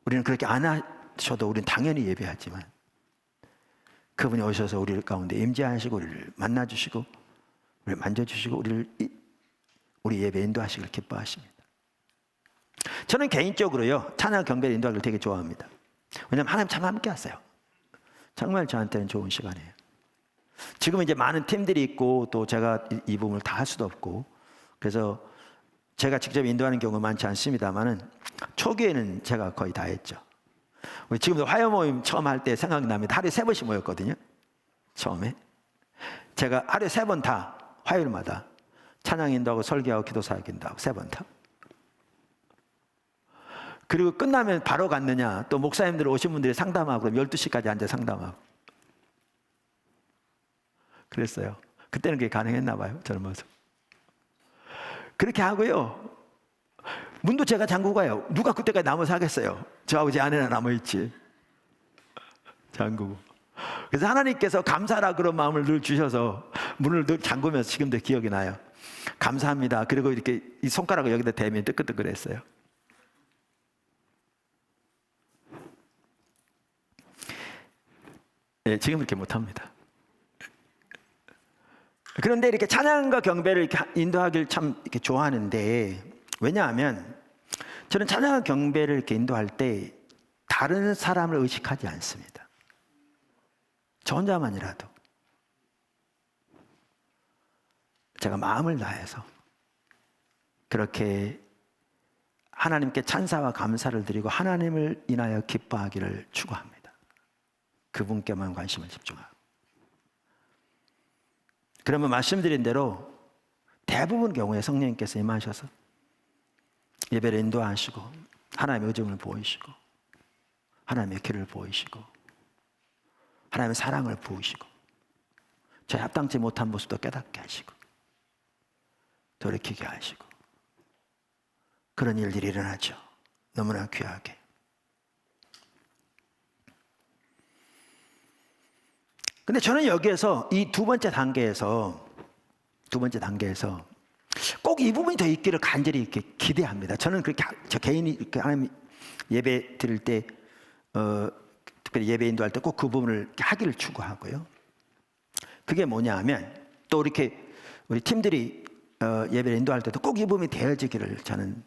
우리는 그렇게 안 하셔도 우리는 당연히 예배하지만 그분이 오셔서 우리 가운데 임재하시고 우리를 만나주시고 우리를 만져주시고 우리 예배 인도하시길 기뻐하십니다. 저는 개인적으로요, 찬양 경배를 인도하기를 되게 좋아합니다. 왜냐하면 하나님 참 함께 하세요. 정말 저한테는 좋은 시간이에요. 지금은 이제 많은 팀들이 있고 또 제가 이 부분을 다 할 수도 없고 그래서 제가 직접 인도하는 경우가 많지 않습니다만은 초기에는 제가 거의 다 했죠. 지금도 화요 모임 처음 할 때 생각납니다. 하루에 3번씩 모였거든요. 처음에 제가 하루에 3번 다 화요일마다 찬양 인도하고 설교하고 기도 사역 인도하고 3번 다. 그리고 끝나면 바로 갔느냐, 또 목사님들 오신 분들이 상담하고 그럼 12시까지 앉아 상담하고 그랬어요. 그때는 그게 가능했나 봐요. 젊어서. 그렇게 하고요, 문도 제가 잠그고 가요. 누가 그때까지 남아서 하겠어요. 저하고 제 아내는 남아있지. 잠그고. 그래서 하나님께서 감사라 그런 마음을 늘 주셔서 문을 늘 잠그면서 지금도 기억이 나요. 감사합니다. 그리고 이렇게 이 손가락을 여기다 대면 뜨끈뜨끈했어요. 네, 지금 그렇게 못합니다. 그런데 이렇게 찬양과 경배를 이렇게 인도하기를 참 이렇게 좋아하는데, 왜냐하면 저는 찬양과 경배를 이렇게 인도할 때 다른 사람을 의식하지 않습니다. 저 혼자만이라도 제가 마음을 다해서 그렇게 하나님께 찬사와 감사를 드리고 하나님을 인하여 기뻐하기를 추구합니다. 그분께만 관심을 집중하고. 그러면 말씀드린 대로 대부분 경우에 성령님께서 임하셔서 예배를 인도하시고 하나님의 의중을 보이시고 하나님의 길을 보이시고 하나님의 사랑을 부으시고 저희 합당치 못한 모습도 깨닫게 하시고 돌이키게 하시고 그런 일들이 일어나죠. 너무나 귀하게. 근데 저는 여기에서 이 두 번째 단계에서 꼭 이 부분이 더 있기를 간절히 이렇게 기대합니다. 저는 그렇게 저 개인이 이렇게 하나님 예배 드릴 때 특별히 예배 인도할 때 꼭 그 부분을 이렇게 하기를 추구하고요. 그게 뭐냐 하면 또 이렇게 우리 팀들이 예배를 인도할 때도 꼭 이 부분이 되어지기를 저는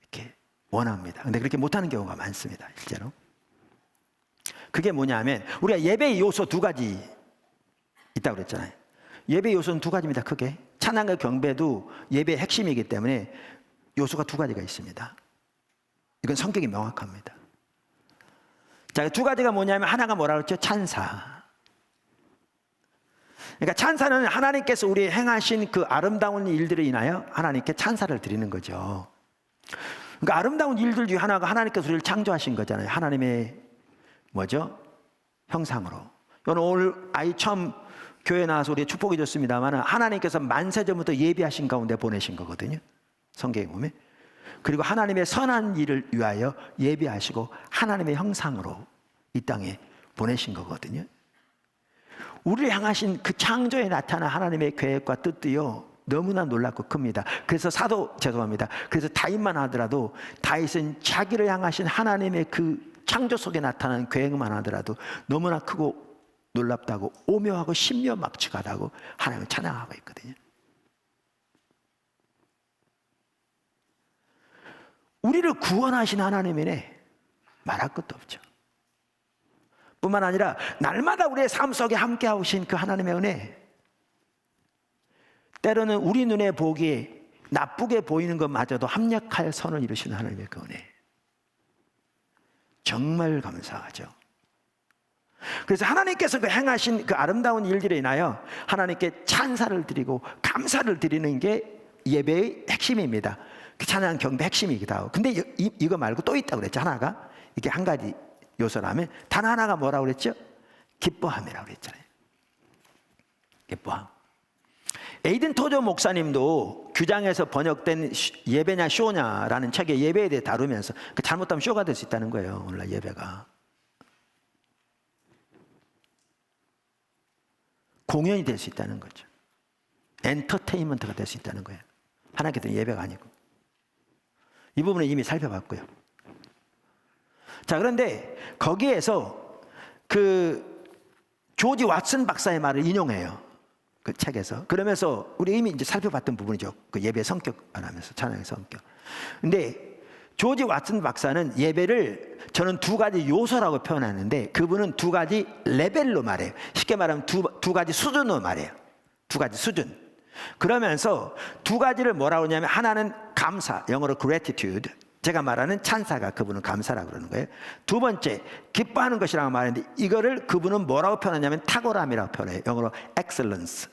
이렇게 원합니다. 근데 그렇게 못하는 경우가 많습니다. 실제로. 그게 뭐냐면 우리가 예배의 요소 두 가지 있다고 그랬잖아요. 예배의 요소는 두 가지입니다. 크게 찬양과 경배도 예배의 핵심이기 때문에 요소가 두 가지가 있습니다. 이건 성격이 명확합니다. 자, 두 가지가 뭐냐면 하나가 뭐라고 했죠? 찬사. 그러니까 찬사는 하나님께서 우리 행하신 그 아름다운 일들을 인하여 하나님께 찬사를 드리는 거죠. 그러니까 아름다운 일들 중에 하나가 하나님께서 우리를 창조하신 거잖아요. 하나님의 뭐죠? 형상으로. 오늘 아이 처음 교회 나와서 우리 축복이 줬습니다만 하나님께서 만세전부터 예비하신 가운데 보내신 거거든요. 성경에 보면. 그리고 하나님의 선한 일을 위하여 예비하시고 하나님의 형상으로 이 땅에 보내신 거거든요. 우리를 향하신 그 창조에 나타난 하나님의 계획과 뜻도요 너무나 놀랍고 큽니다. 그래서 그래서 다윗만 하더라도 다윗은 자기를 향하신 하나님의 그 창조 속에 나타난 계획만 하더라도 너무나 크고 놀랍다고 오묘하고 신묘막측하다고 하나님을 찬양하고 있거든요. 우리를 구원하신 하나님이네 말할 것도 없죠. 뿐만 아니라 날마다 우리의 삶 속에 함께 하신 그 하나님의 은혜, 때로는 우리 눈에 보기에 나쁘게 보이는 것마저도 합력할 선을 이루시는 하나님의 그 은혜, 정말 감사하죠. 그래서 하나님께서 그 행하신 그 아름다운 일들에 인하여 하나님께 찬사를 드리고 감사를 드리는 게 예배의 핵심입니다. 그 찬양 경배 핵심이기도 하고. 근데 이거 말고 또 있다고 그랬죠. 하나가 이게 한 가지 요소라면 단 하나가 뭐라고 그랬죠? 기뻐함이라고 그랬잖아요. 기뻐함. 에이든 토저 목사님도 규장에서 번역된 예배냐 쇼냐라는 책에 예배에 대해 다루면서 잘못하면 쇼가 될 수 있다는 거예요. 오늘날 예배가 공연이 될 수 있다는 거죠. 엔터테인먼트가 될 수 있다는 거예요. 하나님께서는 예배가 아니고. 이 부분은 이미 살펴봤고요. 자, 그런데 거기에서 그 조지 왓슨 박사의 말을 인용해요. 그 책에서. 그러면서 우리 이미 이제 살펴봤던 부분이죠. 그 예배의 성격 말하면서 찬양의 성격. 근데 조지 왓슨 박사는 예배를 저는 두 가지 요소라고 표현하는데 그분은 두 가지 레벨로 말해요. 쉽게 말하면 두 가지 수준으로 말해요. 두 가지 수준. 그러면서 두 가지를 뭐라고 하냐면 하나는 감사, 영어로 gratitude. 제가 말하는 찬사가 그분은 감사라고 그러는 거예요. 두 번째, 기뻐하는 것이라고 말하는데 이거를 그분은 뭐라고 표현하냐면 탁월함이라고 표현해요. 영어로 excellence.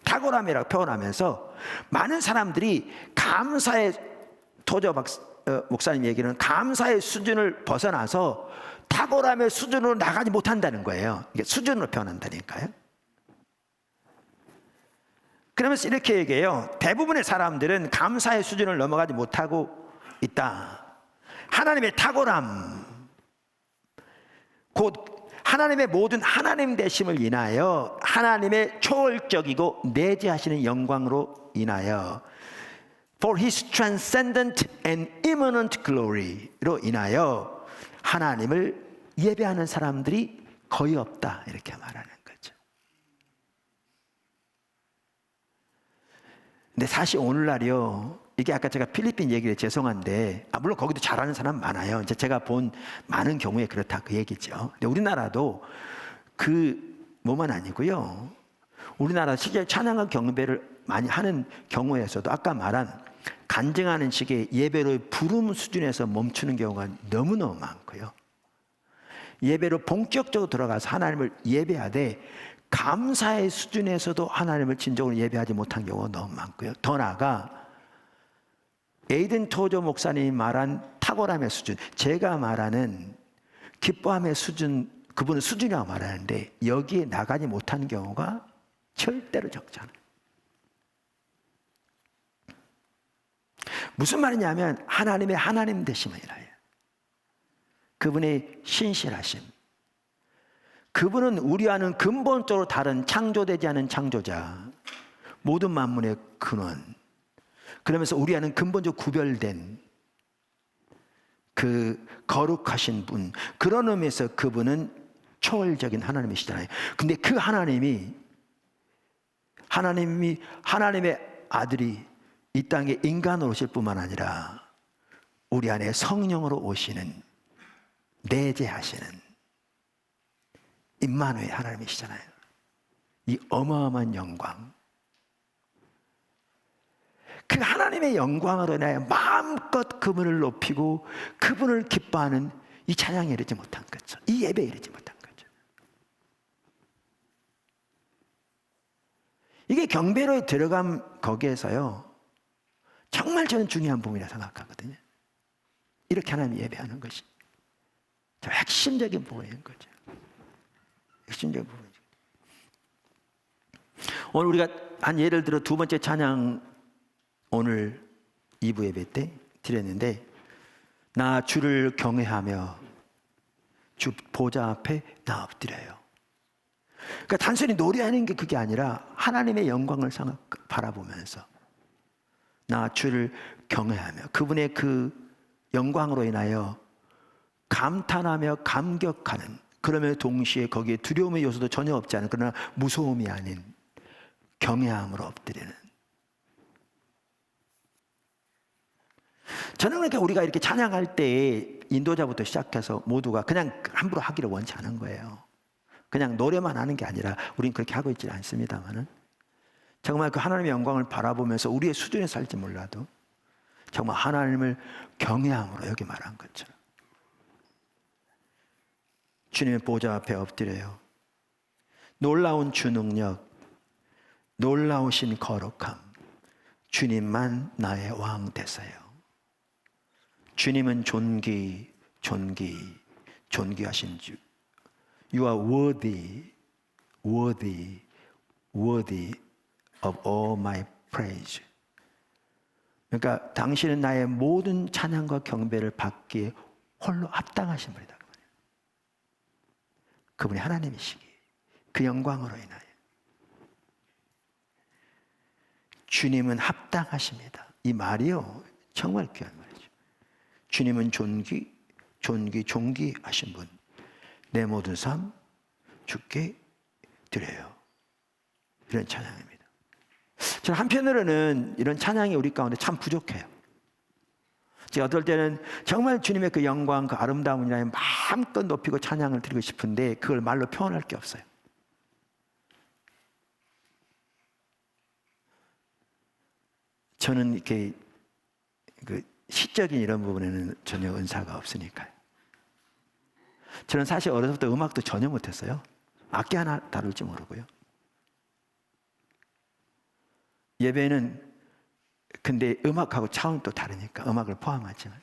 탁월함이라고 표현하면서 많은 사람들이 감사의 토저 목사님 얘기는 감사의 수준을 벗어나서 탁월함의 수준으로 나가지 못한다는 거예요. 이게 수준으로 표현한다니까요. 그러면서 이렇게 얘기해요. 대부분의 사람들은 감사의 수준을 넘어가지 못하고 있다. 하나님의 탁월함, 곧 하나님의 모든 하나님 되심을 인하여 하나님의 초월적이고 내재하시는 영광으로 인하여 For His transcendent and immanent glory로 인하여 하나님을 예배하는 사람들이 거의 없다 이렇게 말하는 거죠. 근데 사실 오늘날이요, 이게 아까 제가 필리핀 얘기를 죄송한데 물론 거기도 잘하는 사람 많아요. 이제 제가 본 많은 경우에 그렇다 그 얘기죠. 근데 우리나라도 그 뭐만 아니고요. 우리나라 실제 찬양과 경배를 많이 하는 경우에서도 아까 말한 간증하는 식의 예배로 부름 수준에서 멈추는 경우가 너무너무 많고요. 예배로 본격적으로 들어가서 하나님을 예배하되 감사의 수준에서도 하나님을 진정으로 예배하지 못한 경우가 너무 많고요. 더 나아가 에이든 토저 목사님이 말한 탁월함의 수준, 제가 말하는 기뻐함의 수준, 그분은 수준이라고 말하는데 여기에 나가지 못한 경우가 절대로 적지 않아요. 무슨 말이냐면 하나님의 하나님 되심이라요. 그분의 신실하심. 그분은 우리와는 근본적으로 다른 창조되지 않은 창조자, 모든 만물의 근원. 그러면서 우리와는 근본적으로 구별된 그 거룩하신 분, 그런 의미에서 그분은 초월적인 하나님이시잖아요. 근데 그 하나님의 아들이 이 땅에 인간으로 오실 뿐만 아니라 우리 안에 성령으로 오시는, 내재하시는 임마누엘 하나님이시잖아요. 이 어마어마한 영광, 그 하나님의 영광으로 인하여 마음껏 그분을 높이고 그분을 기뻐하는 이 찬양에 이르지 못한 거죠. 이 예배에 이르지 못한 거죠. 이게 경배로에 들어간 거기에서요, 정말 저는 중요한 부분이라 생각하거든요. 이렇게 하나님 예배하는 것이 핵심적인 부분인 거죠. 핵심적인 부분이죠. 오늘 우리가 한 예를 들어 두 번째 찬양, 오늘 2부 예배 때 드렸는데, 나 주를 경외하며 주 보좌 앞에 나 엎드려요. 그러니까 단순히 노래하는 게 그게 아니라 하나님의 영광을 바라보면서 나 주를 경외하며 그분의 그 영광으로 인하여 감탄하며 감격하는, 그러면 동시에 거기에 두려움의 요소도 전혀 없지 않은, 그러나 무서움이 아닌 경외함으로 엎드리는. 저는 그러니까 우리가 이렇게 찬양할 때 인도자부터 시작해서 모두가 그냥 함부로 하기를 원치 않은 거예요. 그냥 노래만 하는 게 아니라 우리는 그렇게 하고 있지는 않습니다만은, 정말 그 하나님의 영광을 바라보면서 우리의 수준에 살지 몰라도 정말 하나님을 경외함으로 여기 말한 것처럼 주님의 보좌 앞에 엎드려요. 놀라운 주 능력, 놀라우신 거룩함, 주님만 나의 왕 되세요. 주님은 존귀하신 주. You are worthy of all my praise. 그러니까 당신은 나의 모든 찬양과 경배를 받기에 홀로 합당하신 분이다. 그분이 하나님이시기, 그 영광으로 인하여 주님은 합당하십니다. 이 말이요, 정말 귀한 말이죠. 주님은 존귀하신 분, 내 모든 삶 주께 드려요. 이런 찬양입니다. 저는 한편으로는 이런 찬양이 우리 가운데 참 부족해요. 제가 어떨 때는 정말 주님의 그 영광, 그 아름다움이나 마음껏 높이고 찬양을 드리고 싶은데 그걸 말로 표현할 게 없어요. 저는 이렇게 시적인 이런 부분에는 전혀 은사가 없으니까요. 저는 사실 어려서부터 음악도 전혀 못했어요. 악기 하나 다룰지 모르고요. 예배는 근데 음악하고 차원이 또 다르니까 음악을 포함하지만,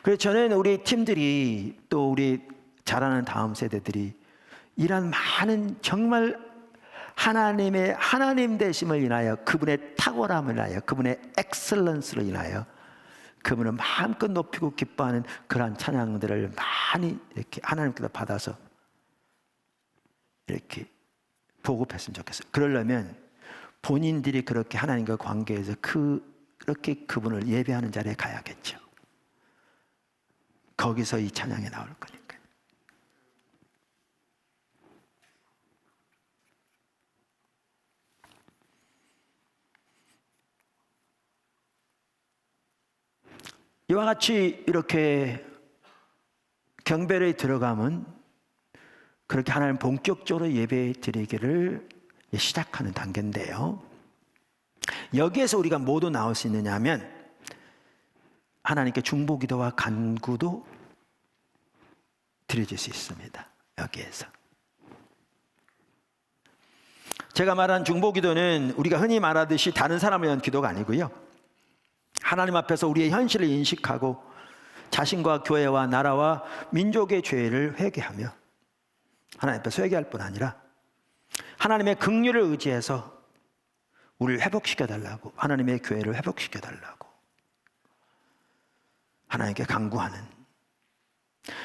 그래서 저는 우리 팀들이 또 우리 자라는 다음 세대들이 이런 많은 정말 하나님의 하나님 되심을 인하여, 그분의 탁월함을 인하여, 그분의 엑셀런스를 인하여 그분을 마음껏 높이고 기뻐하는 그러한 찬양들을 많이 이렇게 하나님께서 받아서 이렇게 보급했으면 좋겠어요. 그러려면 본인들이 그렇게 하나님과 관계에서 그렇게 그분을 예배하는 자리에 가야겠죠. 거기서 이 찬양이 나올 거니까. 이와 같이 이렇게 경배에 들어가면 그렇게 하나님 본격적으로 예배 드리기를 시작하는 단계인데요. 여기에서 우리가 모두 나올 수 있느냐 하면 하나님께 중보기도와 간구도 드려질 수 있습니다. 여기에서 제가 말한 중보기도는 우리가 흔히 말하듯이 다른 사람을 위한 기도가 아니고요, 하나님 앞에서 우리의 현실을 인식하고 자신과 교회와 나라와 민족의 죄를 회개하며 하나님 앞에서 회개할 뿐 아니라 하나님의 긍휼을 의지해서 우리를 회복시켜달라고, 하나님의 교회를 회복시켜달라고 하나님께 간구하는,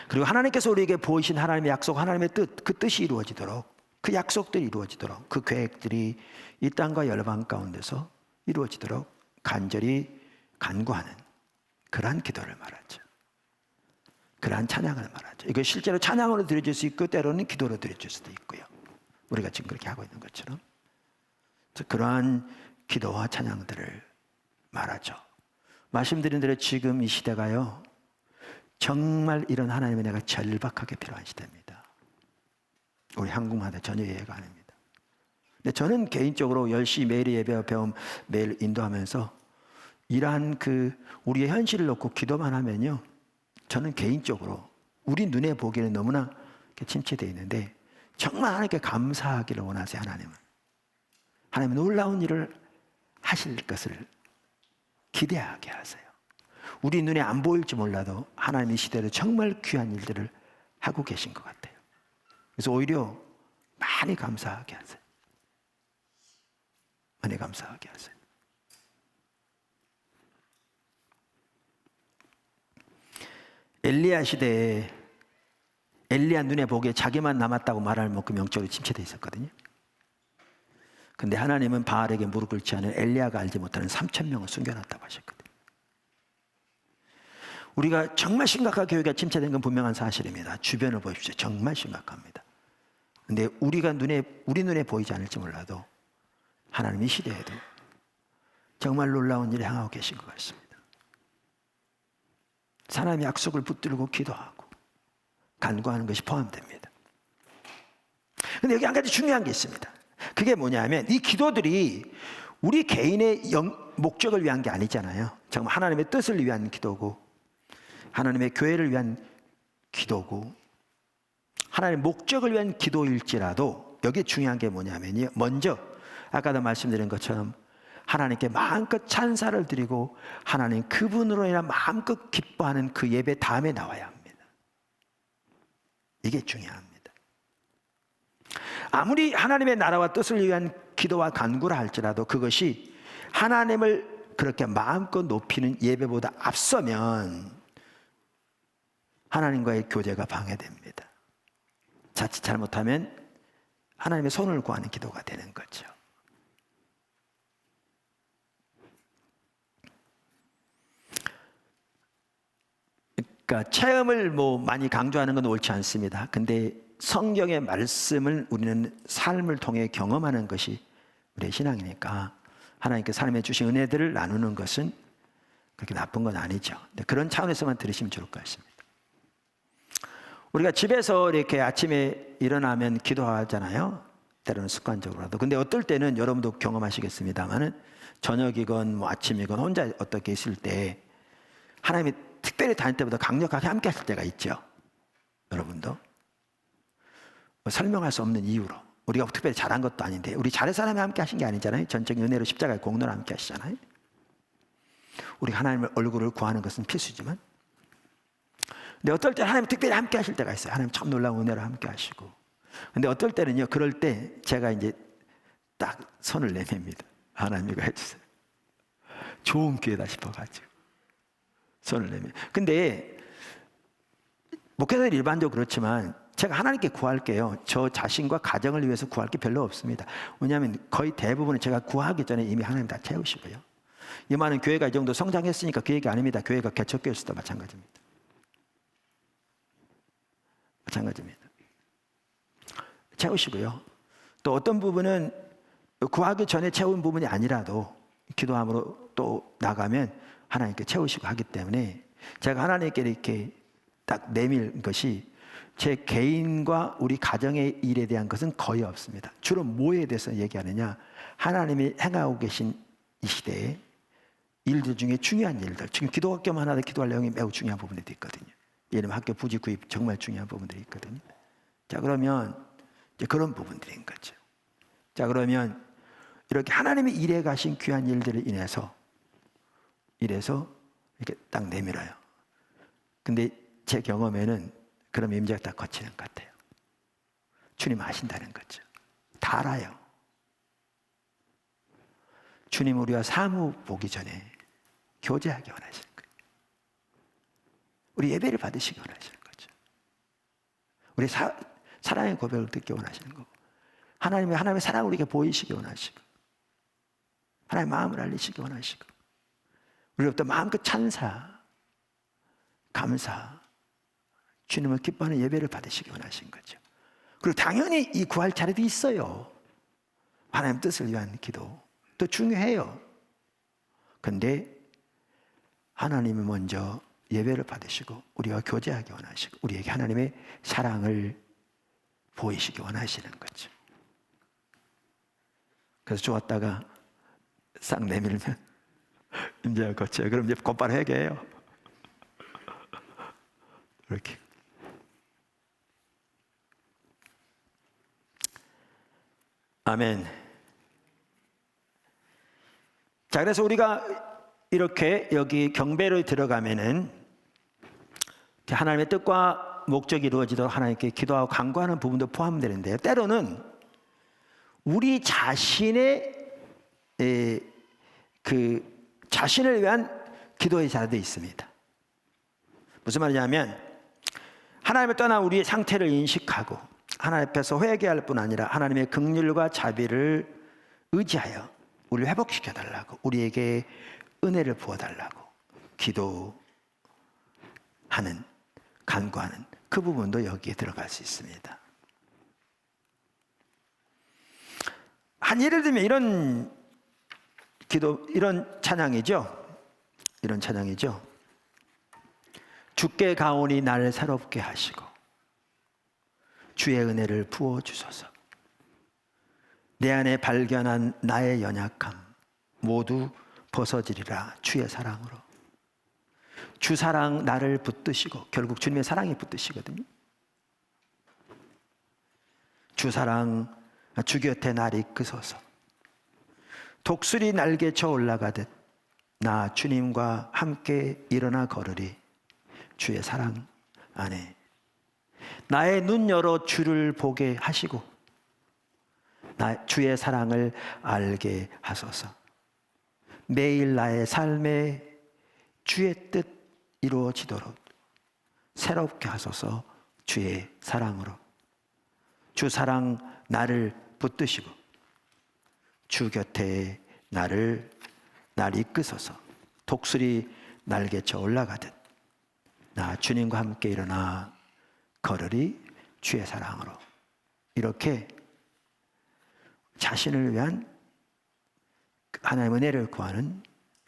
그리고 하나님께서 우리에게 보이신 하나님의 약속, 하나님의 뜻, 그 뜻이 이루어지도록, 그 약속들이 이루어지도록, 그 계획들이 이 땅과 열방 가운데서 이루어지도록 간절히 간구하는 그러한 기도를 말하죠. 그러한 찬양을 말하죠. 이거 실제로 찬양으로 드려질 수 있고 때로는 기도로 드려질 수도 있고요. 우리가 지금 그렇게 하고 있는 것처럼 그러한 기도와 찬양들을 말하죠. 말씀드린 대로 지금 이 시대가요, 정말 이런 하나님의 은혜가 절박하게 필요한 시대입니다. 우리 한국마다 전혀 이해가 안 됩니다. 근데 저는 개인적으로 10시 매일 예배 배움 매일 인도하면서 이러한 우리의 현실을 놓고 기도만 하면요, 저는 개인적으로 우리 눈에 보기에는 너무나 침체되어 있는데 정말 하나님께 감사하기를 원하세요. 하나님은 놀라운 일을 하실 것을 기대하게 하세요. 우리 눈에 안 보일지 몰라도 하나님 이 시대로 정말 귀한 일들을 하고 계신 것 같아요. 그래서 오히려 많이 감사하게 하세요. 많이 감사하게 하세요. 엘리야 시대에 엘리야 눈에 보기에 자기만 남았다고 말할 만큼 영적으로 침체되어 있었거든요. 근데 하나님은 바알에게 무릎 꿇지 않은 엘리야가 알지 못하는 3,000명을 숨겨놨다고 하셨거든요. 우리가 정말 심각한 교회가 침체된 건 분명한 사실입니다. 주변을 보십시오. 정말 심각합니다. 근데 우리 눈에 보이지 않을지 몰라도 하나님 이 시대에도 정말 놀라운 일을 행하고 계신 것 같습니다. 사람의 약속을 붙들고 기도하고 간구하는 것이 포함됩니다. 근데 여기 한 가지 중요한 게 있습니다. 그게 뭐냐면 이 기도들이 우리 개인의 목적을 위한 게 아니잖아요. 정말 하나님의 뜻을 위한 기도고 하나님의 교회를 위한 기도고 하나님의 목적을 위한 기도일지라도 여기 중요한 게 뭐냐면요, 먼저 아까도 말씀드린 것처럼 하나님께 마음껏 찬사를 드리고 하나님 그분으로 인한 마음껏 기뻐하는 그 예배 다음에 나와야 합니다. 이게 중요합니다. 아무리 하나님의 나라와 뜻을 위한 기도와 간구를 할지라도 그것이 하나님을 그렇게 마음껏 높이는 예배보다 앞서면 하나님과의 교제가 방해됩니다. 자칫 잘못하면 하나님의 손을 구하는 기도가 되는 거죠. 그러니까 체험을 많이 강조하는 건 옳지 않습니다. 근데 성경의 말씀을 우리는 삶을 통해 경험하는 것이 우리의 신앙이니까 하나님께 삶에 주신 은혜들을 나누는 것은 그렇게 나쁜 건 아니죠. 근데 그런 차원에서만 들으시면 좋을 것 같습니다. 우리가 집에서 이렇게 아침에 일어나면 기도하잖아요. 때로는 습관적으로라도. 근데 어떨 때는 여러분도 경험하시겠습니다만은 저녁이건 아침이건 혼자 어떻게 있을 때 하나님이 특별히 다닐 때보다 강력하게 함께 하실 때가 있죠. 여러분도 설명할 수 없는 이유로 우리가 특별히 잘한 것도 아닌데 우리 잘해서 하나님이 함께 하신 게 아니잖아요. 전적인 은혜로 십자가의 공로로 함께 하시잖아요. 우리가 하나님의 얼굴을 구하는 것은 필수지만 근데 어떨 때 하나님 특별히 함께 하실 때가 있어요. 하나님 참 놀라운 은혜로 함께 하시고. 근데 어떨 때는요, 그럴 때 제가 이제 딱 손을 내밉니다. 하나님 이거 해주세요. 좋은 기회다 싶어가지고 손을 내밉니다. 근데 목회자들 일반적으로 그렇지만 제가 하나님께 구할게요. 저 자신과 가정을 위해서 구할 게 별로 없습니다. 왜냐하면 거의 대부분은 제가 구하기 전에 이미 하나님 다 채우시고요. 이 많은 교회가 이 정도 성장했으니까 그 얘기 아닙니다. 교회가 개척교회일 수도 마찬가지입니다. 마찬가지입니다. 채우시고요. 또 어떤 부분은 구하기 전에 채운 부분이 아니라도 기도함으로 또 나가면 하나님께 채우시고 하기 때문에 제가 하나님께 이렇게 딱 내밀 것이 제 개인과 우리 가정의 일에 대한 것은 거의 없습니다. 주로 뭐에 대해서 얘기하느냐, 하나님이 행하고 계신 이 시대에 일들 중에 중요한 일들, 지금 기도학교만 하다 기도할 내용이 매우 중요한 부분들이 있거든요. 예를 들면 학교 부지 구입 정말 중요한 부분들이 있거든요. 자, 그러면 이제 그런 부분들인 거죠. 자, 그러면 이렇게 하나님의 일해 가신 귀한 일들을 인해서 이렇게 딱 내밀어요. 근데 제 경험에는 그런 임재가 딱 거치는 것 같아요. 주님 아신다는 거죠. 다 알아요. 주님 우리와 사무 보기 전에 교제하기 원하시는 거예요. 우리 예배를 받으시기 원하시는 거죠. 우리 사랑의 고백을 듣기 원하시는 거고, 하나님의 사랑을 우리에게 보이시기 원하시고, 하나님의 마음을 알리시기 원하시고, 우리로부터 마음껏 찬사, 감사, 주님을 기뻐하는 예배를 받으시기 원하신 거죠. 그리고 당연히 이 구할 차례도 있어요. 하나님 뜻을 위한 기도 또 중요해요. 근데 하나님이 먼저 예배를 받으시고 우리와 교제하기 원하시고 우리에게 하나님의 사랑을 보이시기 원하시는 거죠. 그래서 좋았다가 싹 내밀면 이제 거쳐요. 그럼 이제 곧바로 회개해요. 이렇게. 아멘. 자, 그래서 우리가 이렇게 여기 경배를 들어가면은 하나님의 뜻과 목적이 이루어지도록 하나님께 기도하고 간구하는 부분도 포함되는데요. 때로는 우리 자신의 그 자신을 위한 기도의 자리도 있습니다. 무슨 말이냐면 하나님을 떠난 우리의 상태를 인식하고 하나님 앞에서 회개할 뿐 아니라 하나님의 긍휼과 자비를 의지하여 우리를 회복시켜 달라고, 우리에게 은혜를 부어 달라고 기도하는, 간구하는 그 부분도 여기에 들어갈 수 있습니다. 한 예를 들면 이런 기도, 이런 찬양이죠. 이런 찬양이죠. 주께 가오니 나를 새롭게 하시고 주의 은혜를 부어 주소서. 내 안에 발견한 나의 연약함 모두 벗어지리라 주의 사랑으로. 주 사랑 나를 붙드시고, 결국 주님의 사랑이 붙드시거든요. 주 사랑 주 곁에 날 이끄소서. 독수리 날개쳐 올라가듯 나 주님과 함께 일어나 걸으리 주의 사랑 안에. 나의 눈 열어 주를 보게 하시고 주의 사랑을 알게 하소서. 매일 나의 삶에 주의 뜻 이루어지도록 새롭게 하소서. 주의 사랑으로. 주 사랑 나를 붙드시고 주 곁에 날 이끄소서. 독수리 날개쳐 올라가듯 나 주님과 함께 일어나 걸으리 주의 사랑으로. 이렇게 자신을 위한 하나님의 은혜를 구하는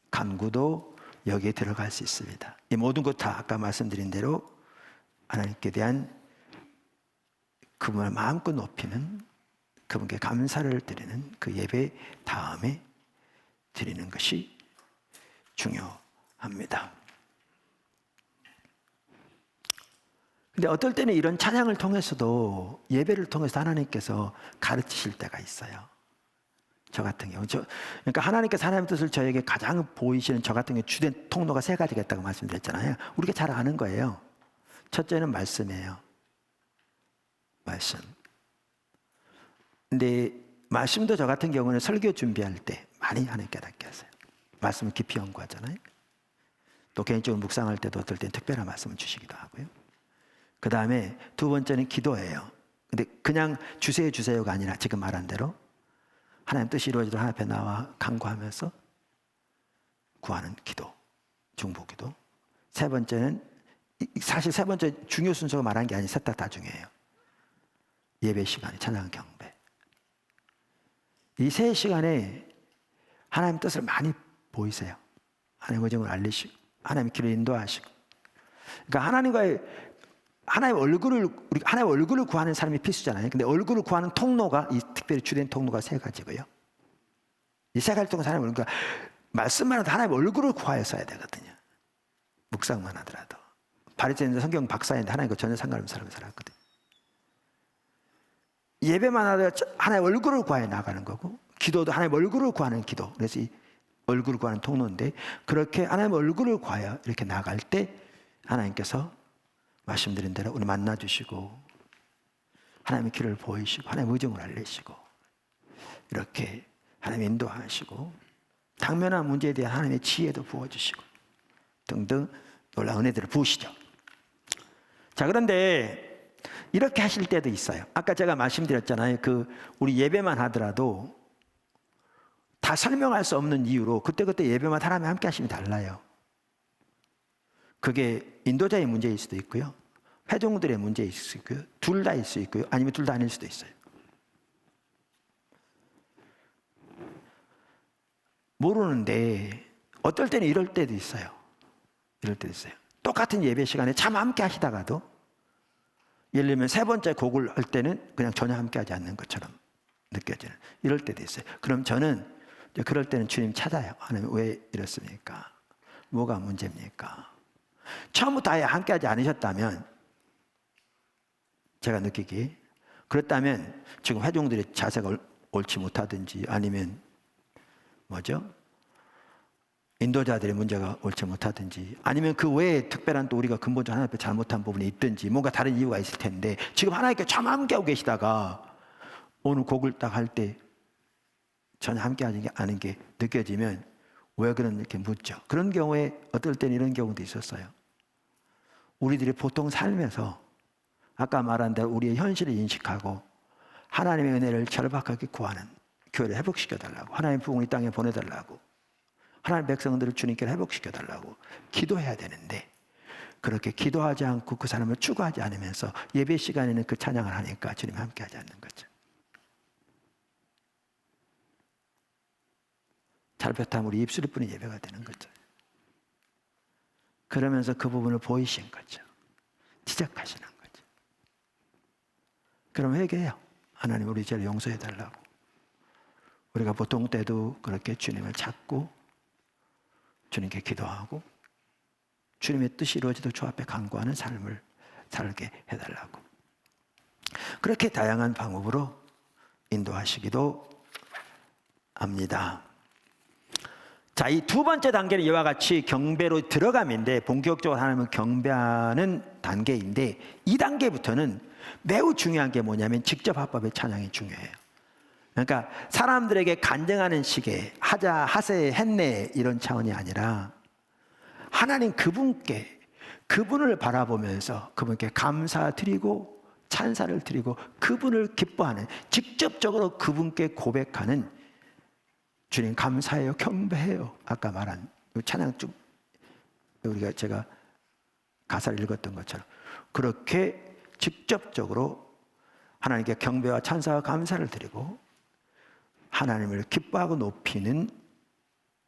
간구도 여기에 들어갈 수 있습니다. 이 모든 것 다 아까 말씀드린 대로 하나님께 대한 그분을 마음껏 높이는, 그분께 감사를 드리는 그 예배 다음에 드리는 것이 중요합니다. 근데 어떨 때는 이런 찬양을 통해서도, 예배를 통해서 하나님께서 가르치실 때가 있어요. 저 같은 경우, 그러니까 하나님께서 하나님의 뜻을 저에게 가장 보이시는 저 같은 경우 주된 통로가 세 가지가 있다고 말씀드렸잖아요. 우리가 잘 아는 거예요. 첫째는 말씀이에요. 말씀. 근데 말씀도 저 같은 경우는 설교 준비할 때 많이 하나님께 깨닫게 하세요. 말씀을 깊이 연구하잖아요. 또 개인적으로 묵상할 때도 어떨 때는 특별한 말씀을 주시기도 하고요. 그 다음에 두 번째는 기도예요. 근데 그냥 주세요가 아니라 지금 말한 대로 하나님 뜻이 이루어지도록 하나님 앞에 나와 간구하면서 구하는 기도, 중보기도. 세 번째는, 사실 세 번째 중요 순서가 말한 게 아니라 셋 다 중요해요. 예배 시간에 찬양 경배. 이 세 시간에 하나님 뜻을 많이 보이세요. 하나님의 의정을 알리시고 하나님의 길을 인도하시고. 그러니까 하나님의 얼굴을 구하는 사람이 필수잖아요. 근데 얼굴을 구하는 통로가, 이 특별히 주된 통로가 세 가지고요. 이 세 가지 통해서 하나님의 얼굴, 말씀만 해도 하나님의 얼굴을 구하여 써야 되거든요. 묵상만 하더라도. 바리새인은 성경 박사인데 하나님과 전혀 상관없는 사람이 살았거든요. 예배만 하더라도 하나님의 얼굴을 구하여 나가는 거고, 기도도 하나님의 얼굴을 구하는 기도. 그래서 이 얼굴을 구하는 통로인데, 그렇게 하나님의 얼굴을 구하여 이렇게 나갈 때 하나님께서 말씀드린 대로 우리 만나주시고 하나님의 길을 보이시고 하나님의 의정을 알리시고 이렇게 하나님 인도하시고 당면한 문제에 대한 하나님의 지혜도 부어주시고 등등 놀라운 은혜들을 부으시죠. 자, 그런데 이렇게 하실 때도 있어요. 아까 제가 말씀드렸잖아요. 우리 예배만 하더라도 다 설명할 수 없는 이유로 그때그때 예배만 하나님과 함께 하시면 달라요. 그게 인도자의 문제일 수도 있고요, 회중들의 문제일 수 있고요, 둘 다일 수 있고요, 아니면 둘 다 아닐 수도 있어요. 모르는데 어떨 때는 이럴 때도 있어요. 이럴 때도 있어요. 똑같은 예배 시간에 참 함께 하시다가도 예를 들면 세 번째 곡을 할 때는 그냥 전혀 함께 하지 않는 것처럼 느껴지는 이럴 때도 있어요. 그럼 저는 이제 그럴 때는 주님 찾아요. 하나님 왜 이렇습니까? 뭐가 문제입니까? 처음부터 아예 함께 하지 않으셨다면 제가 느끼기 그렇다면 지금 회중들의 자세가 옳지 못하든지 아니면 뭐죠? 인도자들의 문제가 옳지 못하든지 아니면 그 외에 특별한 또 우리가 근본적으로 하나님 앞에 잘못한 부분이 있든지 뭔가 다른 이유가 있을 텐데 지금 하나님께 참 함께하고 계시다가 오늘 곡을 딱 할 때 전혀 함께하지 않은 게 느껴지면 왜 그런 이렇게 묻죠. 그런 경우에 어떨 때는 이런 경우도 있었어요. 우리들이 보통 삶에서 아까 말한 대로 우리의 현실을 인식하고 하나님의 은혜를 절박하게 구하는 교회를 회복시켜달라고 하나님의 부흥을 이 땅에 보내달라고 하나님의 백성들을 주님께 회복시켜달라고 기도해야 되는데 그렇게 기도하지 않고 그 사람을 추구하지 않으면서 예배 시간에는 그 찬양을 하니까 주님이 함께하지 않는 거죠. 잘못하면 우리 입술일 뿐인 예배가 되는 거죠. 그러면서 그 부분을 보이신 거죠. 지적하시는 거죠. 그럼 회개해요. 하나님 우리 죄를 용서해달라고. 우리가 보통 때도 그렇게 주님을 찾고 주님께 기도하고 주님의 뜻이 이루어지도록 주 앞에 간구하는 삶을 살게 해달라고. 그렇게 다양한 방법으로 인도하시기도 합니다. 자, 이 두 번째 단계는 이와 같이 경배로 들어감인데 본격적으로 하나님을 경배하는 단계인데 이 단계부터는 매우 중요한 게 뭐냐면 직접 합법의 찬양이 중요해요. 그러니까 사람들에게 간증하는 식의 하자, 하세, 했네 이런 차원이 아니라 하나님 그분께 그분을 바라보면서 그분께 감사드리고 찬사를 드리고 그분을 기뻐하는 직접적으로 그분께 고백하는 주님 감사해요 경배해요 아까 말한 찬양 쭉 제가 가사를 읽었던 것처럼 그렇게 직접적으로 하나님께 경배와 찬사와 감사를 드리고 하나님을 기뻐하고 높이는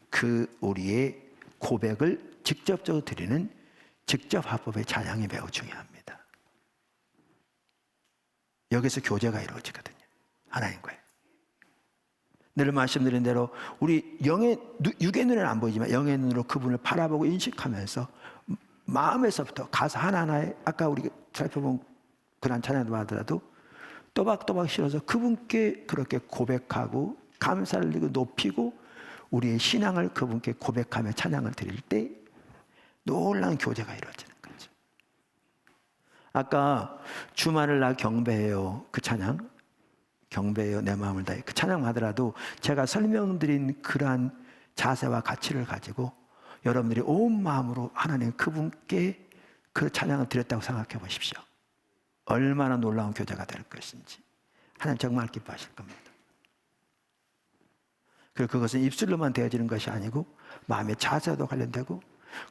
그 우리의 고백을 직접적으로 드리는 직접 합법의 찬양이 매우 중요합니다. 여기서 교제가 이루어지거든요. 하나님과의. 늘 말씀드린 대로 우리 육의 눈에는 안 보이지만 영의 눈으로 그분을 바라보고 인식하면서 마음에서부터 가사 하나하나에 아까 우리가 살펴본 그런 찬양을 하더라도 또박또박 실어서 그분께 그렇게 고백하고 감사를 드리고 높이고 우리의 신앙을 그분께 고백하며 찬양을 드릴 때 놀라운 교제가 이루어지는 거죠. 아까 주만을 나 경배해요 그 찬양 경배해요 내 마음을 다해 그 찬양 하더라도 제가 설명드린 그러한 자세와 가치를 가지고 여러분들이 온 마음으로 하나님 그분께 그 찬양을 드렸다고 생각해 보십시오. 얼마나 놀라운 교제가 될 것인지 하나님 정말 기뻐하실 겁니다. 그리고 그것은 입술로만 되어지는 것이 아니고 마음의 자세도 관련되고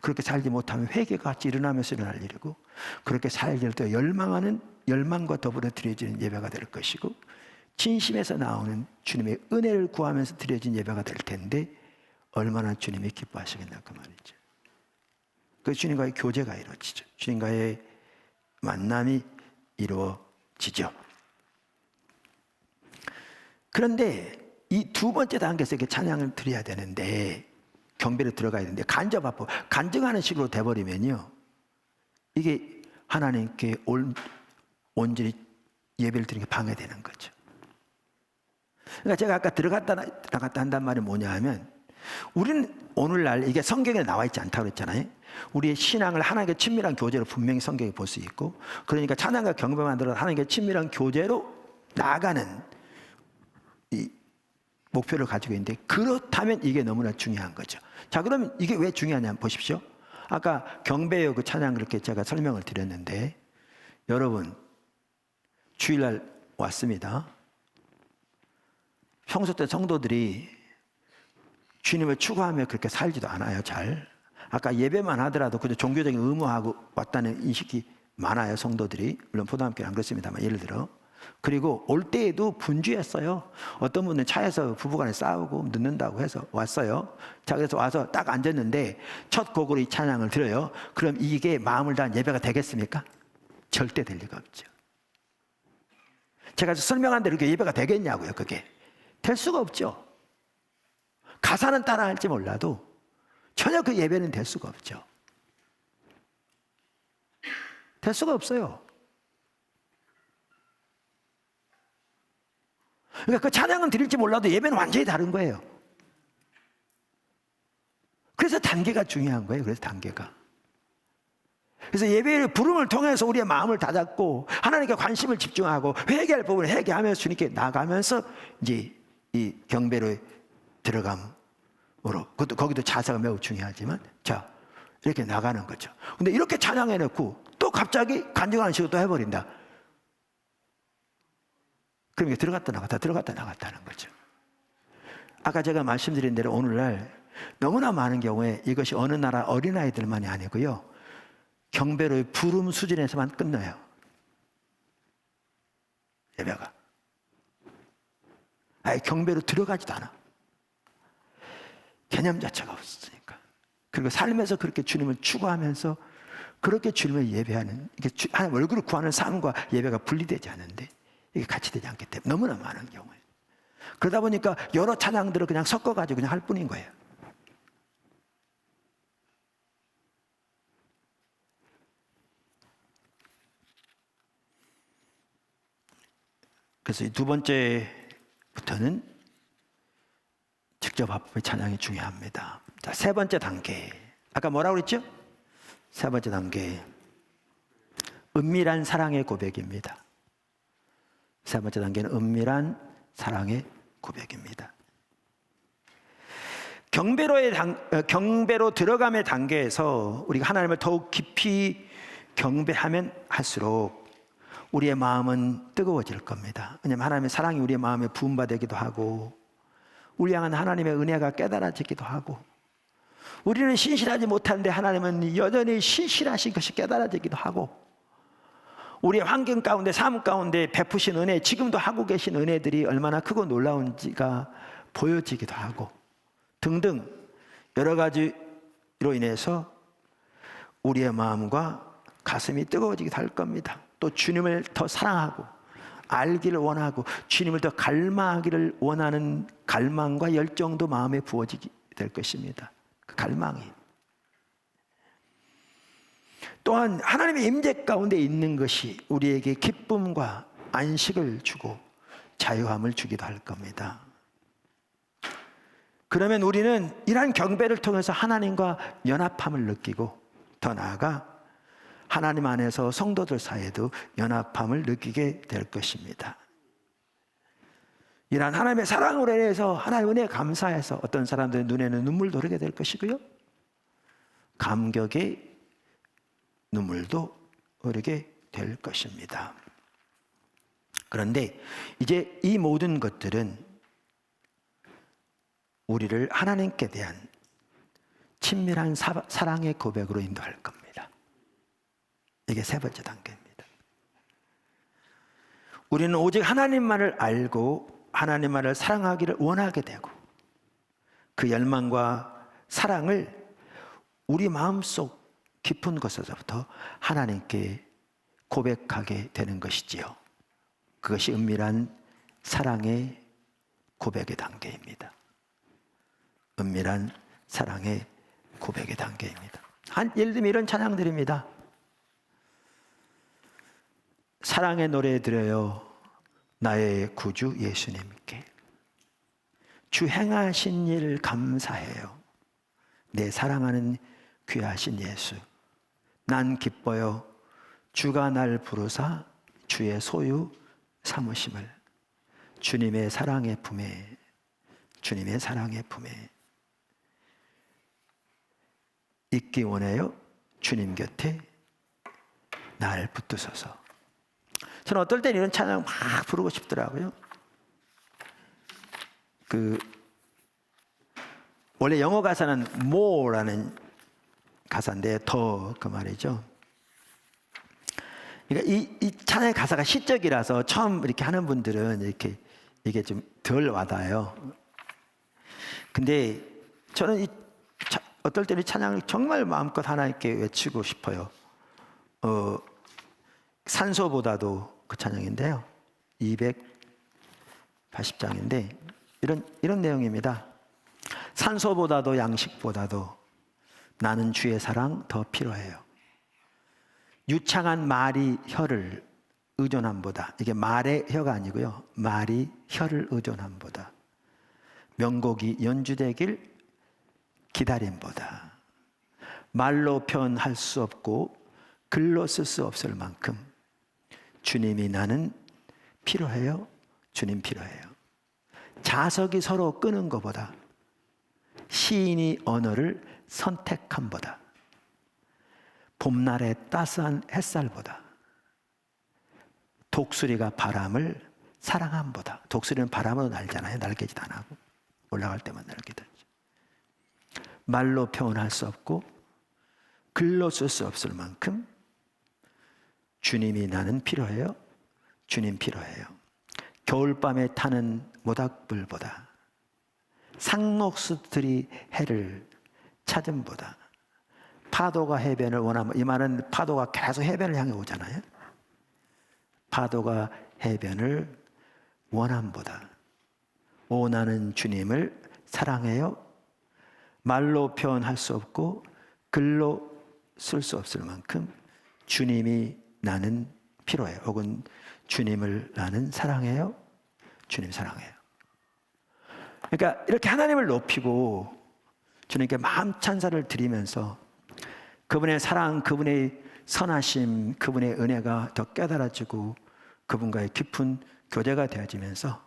그렇게 살지 못하면 회개가 같이 일어나면서 일어날 일이고 그렇게 살길 때 열망하는 열망과 더불어 드려지는 예배가 될 것이고 진심에서 나오는 주님의 은혜를 구하면서 드려진 예배가 될 텐데 얼마나 주님이 기뻐하시겠나 그 말이죠. 그 주님과의 교제가 이루어지죠. 주님과의 만남이 이루어지죠. 그런데 이 두 번째 단계에서 이렇게 찬양을 드려야 되는데 경배를 들어가야 되는데 간접합법, 간증하는 식으로 돼버리면요 이게 하나님께 온전히 예배를 드리는 게 방해되는 거죠. 그러니까 제가 아까 들어갔다 나갔다 한단 말이 뭐냐 하면 우리는 오늘날 이게 성경에 나와 있지 않다고 그랬잖아요. 우리의 신앙을 하나님께 친밀한 교제로 분명히 성경에 볼 수 있고 그러니까 찬양과 경배만 들어도 하나님께 친밀한 교제로 나아가는 이 목표를 가지고 있는데 그렇다면 이게 너무나 중요한 거죠. 자, 그러면 이게 왜 중요하냐 보십시오. 아까 경배요 그 찬양 그렇게 제가 설명을 드렸는데 여러분 주일날 왔습니다. 평소 때 성도들이 주님을 추구하며 그렇게 살지도 않아요. 잘. 아까 예배만 하더라도 그저 종교적인 의무하고 왔다는 인식이 많아요. 성도들이. 물론 포도함교는 안 그렇습니다만 예를 들어 그리고 올 때에도 분주했어요. 어떤 분은 차에서 부부간에 싸우고 늦는다고 해서 왔어요. 자, 그래서 와서 딱 앉았는데 첫 곡으로 이 찬양을 들어요. 그럼 이게 마음을 다한 예배가 되겠습니까? 절대 될 리가 없죠. 제가 설명한 대로 예배가 되겠냐고요. 그게 될 수가 없죠. 가사는 따라할지 몰라도 전혀 그 예배는 될 수가 없죠. 될 수가 없어요. 그러니까 그 찬양은 드릴지 몰라도 예배는 완전히 다른 거예요. 그래서 단계가 중요한 거예요. 그래서 단계가. 그래서 예배의 부름을 통해서 우리의 마음을 다잡고 하나님께 관심을 집중하고 회개할 부분을 회개하면서 주님께 나가면서 이제 이 경배로 들어감으로, 그것도 거기도 자세가 매우 중요하지만, 자, 이렇게 나가는 거죠. 근데 이렇게 찬양해놓고 또 갑자기 간증하는 식으로 또 해버린다. 그러니까 들어갔다 나갔다는 거죠. 아까 제가 말씀드린 대로 오늘날 너무나 많은 경우에 이것이 어느 나라 어린아이들만이 아니고요, 경배로의 부름 수준에서만 끝나요. 예배가 아예 경배로 들어가지도 않아. 개념 자체가 없으니까. 그리고 삶에서 그렇게 주님을 추구하면서 그렇게 주님을 예배하는, 이게 하나님 얼굴을 구하는 삶과 예배가 분리되지 않는데 이게 같이 되지 않기 때문에 너무나 많은 경우에, 그러다 보니까 여러 찬양들을 그냥 섞어가지고 그냥 할 뿐인 거예요. 그래서 이 두 번째부터는 직접 합법의 찬양이 중요합니다. 자, 세 번째 단계. 아까 뭐라고 그랬죠? 세 번째 단계. 은밀한 사랑의 고백입니다. 세 번째 단계는 은밀한 사랑의 고백입니다. 경배로 들어감의 단계에서 우리가 하나님을 더욱 깊이 경배하면 할수록 우리의 마음은 뜨거워질 겁니다. 왜냐하면 하나님의 사랑이 우리의 마음에 부음받기도 하고, 우리 향한 하나님의 은혜가 깨달아지기도 하고, 우리는 신실하지 못한데 하나님은 여전히 신실하신 것이 깨달아지기도 하고, 우리의 환경 가운데, 삶 가운데 베푸신 은혜, 지금도 하고 계신 은혜들이 얼마나 크고 놀라운지가 보여지기도 하고 등등 여러 가지로 인해서 우리의 마음과 가슴이 뜨거워지기도 할 겁니다. 또 주님을 더 사랑하고 알기를 원하고 주님을 더 갈망하기를 원하는 갈망과 열정도 마음에 부어지게 될 것입니다. 그 갈망이. 또한 하나님의 임재 가운데 있는 것이 우리에게 기쁨과 안식을 주고 자유함을 주기도 할 겁니다. 그러면 우리는 이러한 경배를 통해서 하나님과 연합함을 느끼고, 더 나아가 하나님 안에서 성도들 사이에도 연합함을 느끼게 될 것입니다. 이러한 하나님의 사랑으로 인해서 하나님의 은혜에 감사해서 어떤 사람들의 눈에는 눈물도 흐르게 될 것이고요, 감격의 눈물도 흐르게 될 것입니다. 그런데 이제 이 모든 것들은 우리를 하나님께 대한 친밀한 사랑의 고백으로 인도할 겁니다. 이게 세 번째 단계입니다. 우리는 오직 하나님만을 알고 하나님만을 사랑하기를 원하게 되고, 그 열망과 사랑을 우리 마음속 깊은 곳에서부터 하나님께 고백하게 되는 것이지요. 그것이 은밀한 사랑의 고백의 단계입니다. 은밀한 사랑의 고백의 단계입니다. 예를 들면 이런 찬양들입니다. 사랑의 노래 드려요 나의 구주 예수님께, 주 행하신 일 감사해요 내 사랑하는 귀하신 예수, 난 기뻐요 주가 날 부르사 주의 소유 삼으심을, 주님의 사랑의 품에, 주님의 사랑의 품에 있기 원해요 주님 곁에 날 붙드소서. 저는 어떨 땐 이런 찬양 막 부르고 싶더라고요. 원래 영어 가사는 more라는 가사인데 더 그 말이죠. 그러니까 이 찬양의 가사가 시적이라서 처음 이렇게 하는 분들은 이렇게 이게 좀 덜 와닿아요. 근데 저는 어떨 때는 이 찬양을 정말 마음껏 하나님께 외치고 싶어요. 산소보다도 그 찬양인데요. 280장인데 이런 내용입니다. 산소보다도 양식보다도 나는 주의 사랑 더 필요해요. 유창한 말이 혀를 의존함보다, 이게 말의 혀가 아니고요, 말이 혀를 의존함보다, 명곡이 연주되길 기다림보다, 말로 표현할 수 없고 글로 쓸 수 없을 만큼 주님이 나는 필요해요. 주님 필요해요. 자석이 서로 끄는 것보다, 시인이 언어를 선택함보다, 봄날의 따스한 햇살보다, 독수리가 바람을 사랑함보다. 독수리는 바람으로 날잖아요. 날개짓 안 하고 올라갈 때만 날개 들죠. 말로 표현할 수 없고 글로 쓸 수 없을 만큼 주님이 나는 필요해요. 주님 필요해요. 겨울밤에 타는 모닥불보다, 상록수들이 해를 찾음보다, 파도가 해변을 원하면, 이 말은 파도가 계속 해변을 향해 오잖아요. 파도가 해변을 원함보다, 오 나는 주님을 사랑해요. 말로 표현할 수 없고 글로 쓸 수 없을 만큼 주님이 나는 필요해요. 혹은 주님을 나는 사랑해요. 주님 사랑해요. 그러니까 이렇게 하나님을 높이고 주님께 마음 찬사를 드리면서 그분의 사랑, 그분의 선하심, 그분의 은혜가 더 깨달아지고 그분과의 깊은 교제가 되어지면서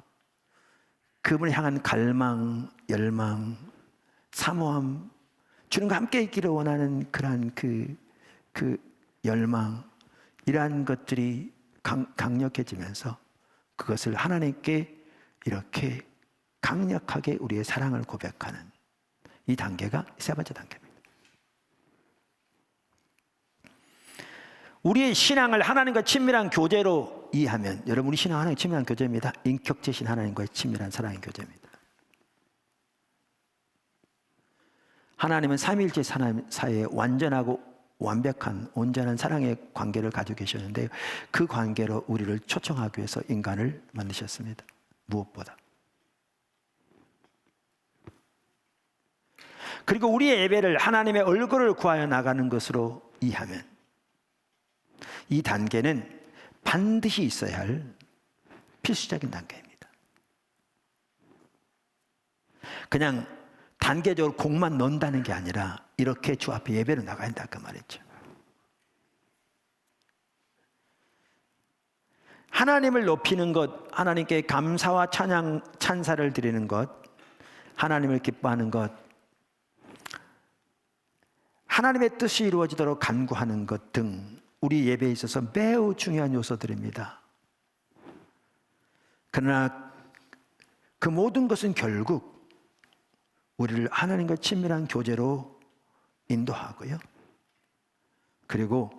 그분을 향한 갈망, 열망, 사모함, 주님과 함께 있기를 원하는 그러한 그 열망, 이러한 것들이 강력해지면서 그것을 하나님께 이렇게 강력하게 우리의 사랑을 고백하는 이 단계가 세 번째 단계입니다. 우리의 신앙을 하나님과 친밀한 교제로 이해하면, 여러분, 우리 신앙은 하나님과 친밀한 교제입니다. 인격체신 하나님과의 친밀한 사랑의 교제입니다. 하나님은 삼위일체 사이에 완전하고 완벽한 온전한 사랑의 관계를 가지고 계셨는데, 그 관계로 우리를 초청하기 위해서 인간을 만드셨습니다. 무엇보다. 그리고 우리의 예배를 하나님의 얼굴을 구하여 나가는 것으로 이해하면, 이 단계는 반드시 있어야 할 필수적인 단계입니다. 그냥 단계적으로 곡만 넣는다는 게 아니라 이렇게 주 앞에 예배를 나가야 한다 그 말이죠. 하나님을 높이는 것, 하나님께 감사와 찬양, 찬사를 드리는 것, 하나님을 기뻐하는 것, 하나님의 뜻이 이루어지도록 간구하는 것 등 우리 예배에 있어서 매우 중요한 요소들입니다. 그러나 그 모든 것은 결국 우리를 하나님과 친밀한 교제로 인도하고요. 그리고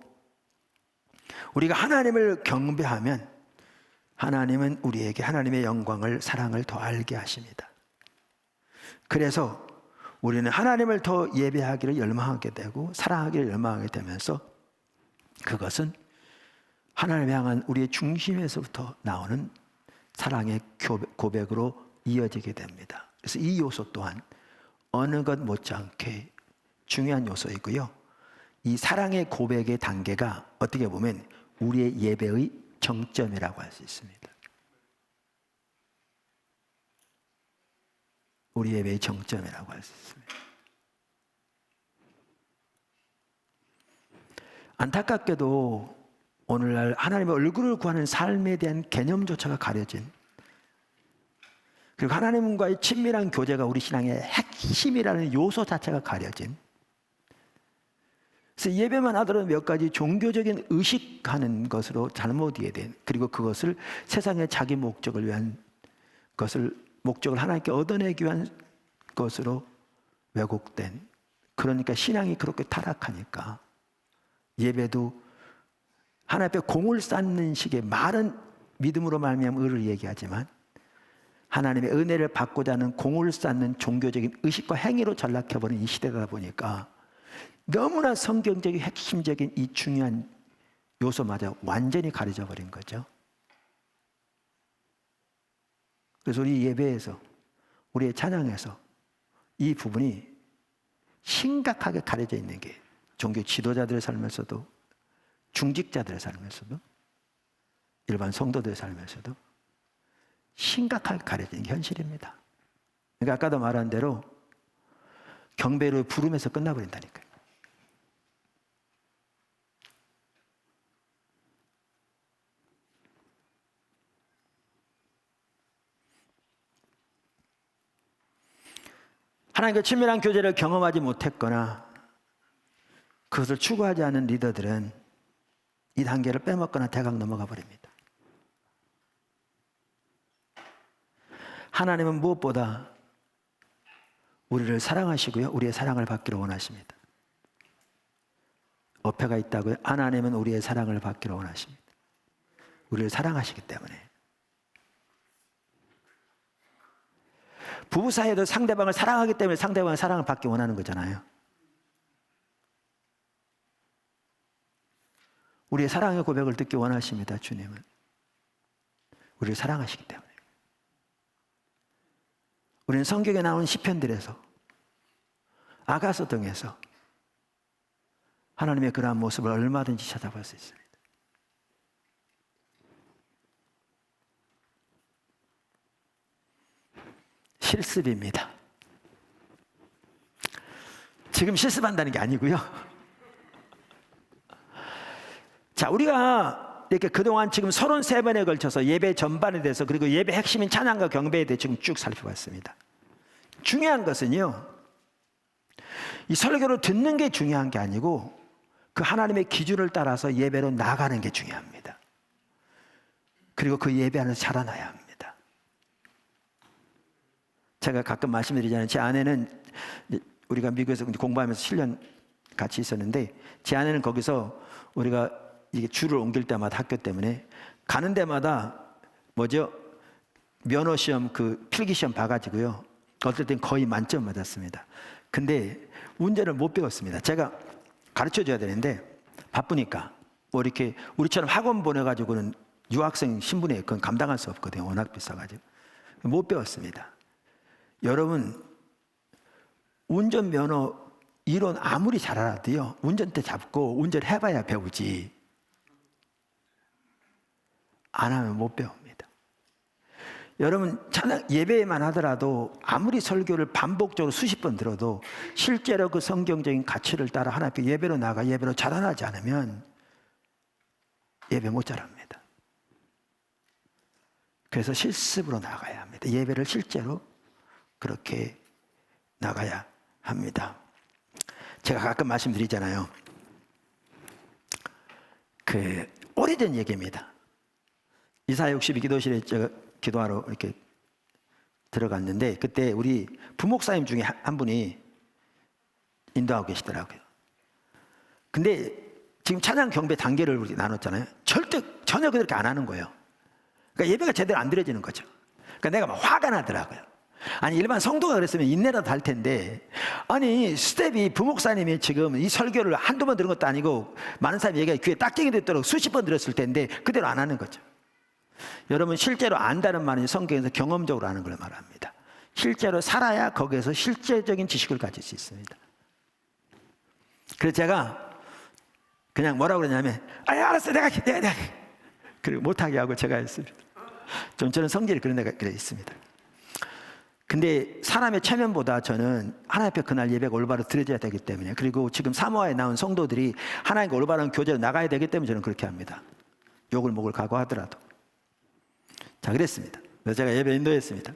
우리가 하나님을 경배하면 하나님은 우리에게 하나님의 영광을, 사랑을 더 알게 하십니다. 그래서 우리는 하나님을 더 예배하기를 열망하게 되고 사랑하기를 열망하게 되면서 그것은 하나님을 향한 우리의 중심에서부터 나오는 사랑의 고백으로 이어지게 됩니다. 그래서 이 요소 또한 어느 것 못지않게 중요한 요소이고요. 이 사랑의 고백의 단계가 어떻게 보면 우리의 예배의 정점이라고 할 수 있습니다. 우리 예배의 정점이라고 할 수 있습니다. 안타깝게도 오늘날 하나님의 얼굴을 구하는 삶에 대한 개념조차가 가려진, 그리고 하나님과의 친밀한 교제가 우리 신앙의 핵심이라는 요소 자체가 가려진, 그래서 예배만 하더라도 몇 가지 종교적인 의식하는 것으로 잘못 이해된, 그리고 그것을 세상의 자기 목적을 위한 것을, 목적을 하나님께 얻어내기 위한 것으로 왜곡된, 그러니까 신앙이 그렇게 타락하니까 예배도 하나님 앞에 공을 쌓는 식의 말은 믿음으로 말미암아 의를 얘기하지만 하나님의 은혜를 받고자 하는 공을 쌓는 종교적인 의식과 행위로 전락해버린 이 시대다 보니까 너무나 성경적인 핵심적인 이 중요한 요소마저 완전히 가려져 버린 거죠. 그래서 우리 예배에서, 우리의 찬양에서 이 부분이 심각하게 가려져 있는 게 종교 지도자들의 삶에서도, 중직자들의 삶에서도, 일반 성도들의 삶에서도 심각하게 가려진 게 현실입니다. 그러니까 아까도 말한 대로 경배를 부르면서 끝나버린다니까요. 하나님과 친밀한 교제를 경험하지 못했거나 그것을 추구하지 않은 리더들은 이 단계를 빼먹거나 대강 넘어가 버립니다. 하나님은 무엇보다 우리를 사랑하시고요, 우리의 사랑을 받기를 원하십니다. 어폐가 있다고요? 하나님은 우리의 사랑을 받기를 원하십니다. 우리를 사랑하시기 때문에. 부부 사이에도 상대방을 사랑하기 때문에 상대방의 사랑을 받기 원하는 거잖아요. 우리의 사랑의 고백을 듣기 원하십니다. 주님은 우리를 사랑하시기 때문에. 우리는 성경에 나오는 시편들에서, 아가서 등에서 하나님의 그러한 모습을 얼마든지 찾아볼 수 있습니다. 실습입니다. 지금 실습한다는 게 아니고요. 자, 우리가 이렇게 그동안 지금 33번에 걸쳐서 예배 전반에 대해서, 그리고 예배 핵심인 찬양과 경배에 대해 지금 쭉 살펴봤습니다. 중요한 것은요, 이 설교를 듣는 게 중요한 게 아니고 그 하나님의 기준을 따라서 예배로 나가는 게 중요합니다. 그리고 그 예배 안에서 자라나야 합니다. 제가 가끔 말씀드리잖아요. 제 아내는, 우리가 미국에서 공부하면서 7년 같이 있었는데, 제 아내는 거기서 우리가 이게 줄을 옮길 때마다 학교 때문에 가는 데마다 면허 시험, 그 필기 시험 봐가지고요, 어떨 땐 거의 만점 맞았습니다. 근데 운전을 못 배웠습니다. 제가 가르쳐 줘야 되는데 바쁘니까, 이렇게 우리처럼 학원 보내가지고는 유학생 신분에 그건 감당할 수 없거든요. 워낙 비싸가지고 못 배웠습니다. 여러분, 운전면허 이론 아무리 잘 알아도요, 운전대 잡고 운전해봐야 배우지, 안 하면 못 배웁니다. 여러분, 찬양 예배만 하더라도 아무리 설교를 반복적으로 수십 번 들어도 실제로 그 성경적인 가치를 따라 하나님께 예배로 나가 예배로 자라나지 않으면 예배 못 자랍니다. 그래서 실습으로 나가야 합니다. 예배를 실제로 그렇게 나가야 합니다. 제가 가끔 말씀드리잖아요. 그 오래전 얘기입니다. 이사야 62 기도실에 제가 기도하러 이렇게 들어갔는데, 그때 우리 부목사님 중에 한 분이 인도하고 계시더라고요. 근데 지금 찬양 경배 단계를 우리 나눴잖아요. 전혀 그렇게 안 하는 거예요. 그러니까 예배가 제대로 안 드려지는 거죠. 그러니까 내가 막 화가 나더라고요. 아니, 일반 성도가 그랬으면 인내라도 할 텐데, 아니 스텝이, 부목사님이 지금 이 설교를 한두 번 들은 것도 아니고 많은 사람이 얘기가 귀에 딱쟁이 듣도록 수십 번 들었을 텐데 그대로 안 하는 거죠. 여러분, 실제로 안다는 말은 성경에서 경험적으로 아는 걸 말합니다. 실제로 살아야 거기에서 실제적인 지식을 가질 수 있습니다. 그래서 제가 그냥 뭐라고 그러냐면, 알았어, 내가 그리고 못하게 하고 제가 했습니다. 좀 저는 성질이 그런 데가 있습니다. 근데 사람의 체면보다 저는 하나님 앞에 그날 예배가 올바로 드려져야 되기 때문에, 그리고 지금 사모아에 나온 성도들이 하나님과 올바른 교제로 나가야 되기 때문에 저는 그렇게 합니다. 욕을 먹을 각오하더라도. 자, 그랬습니다. 그래서 제가 예배 인도했습니다.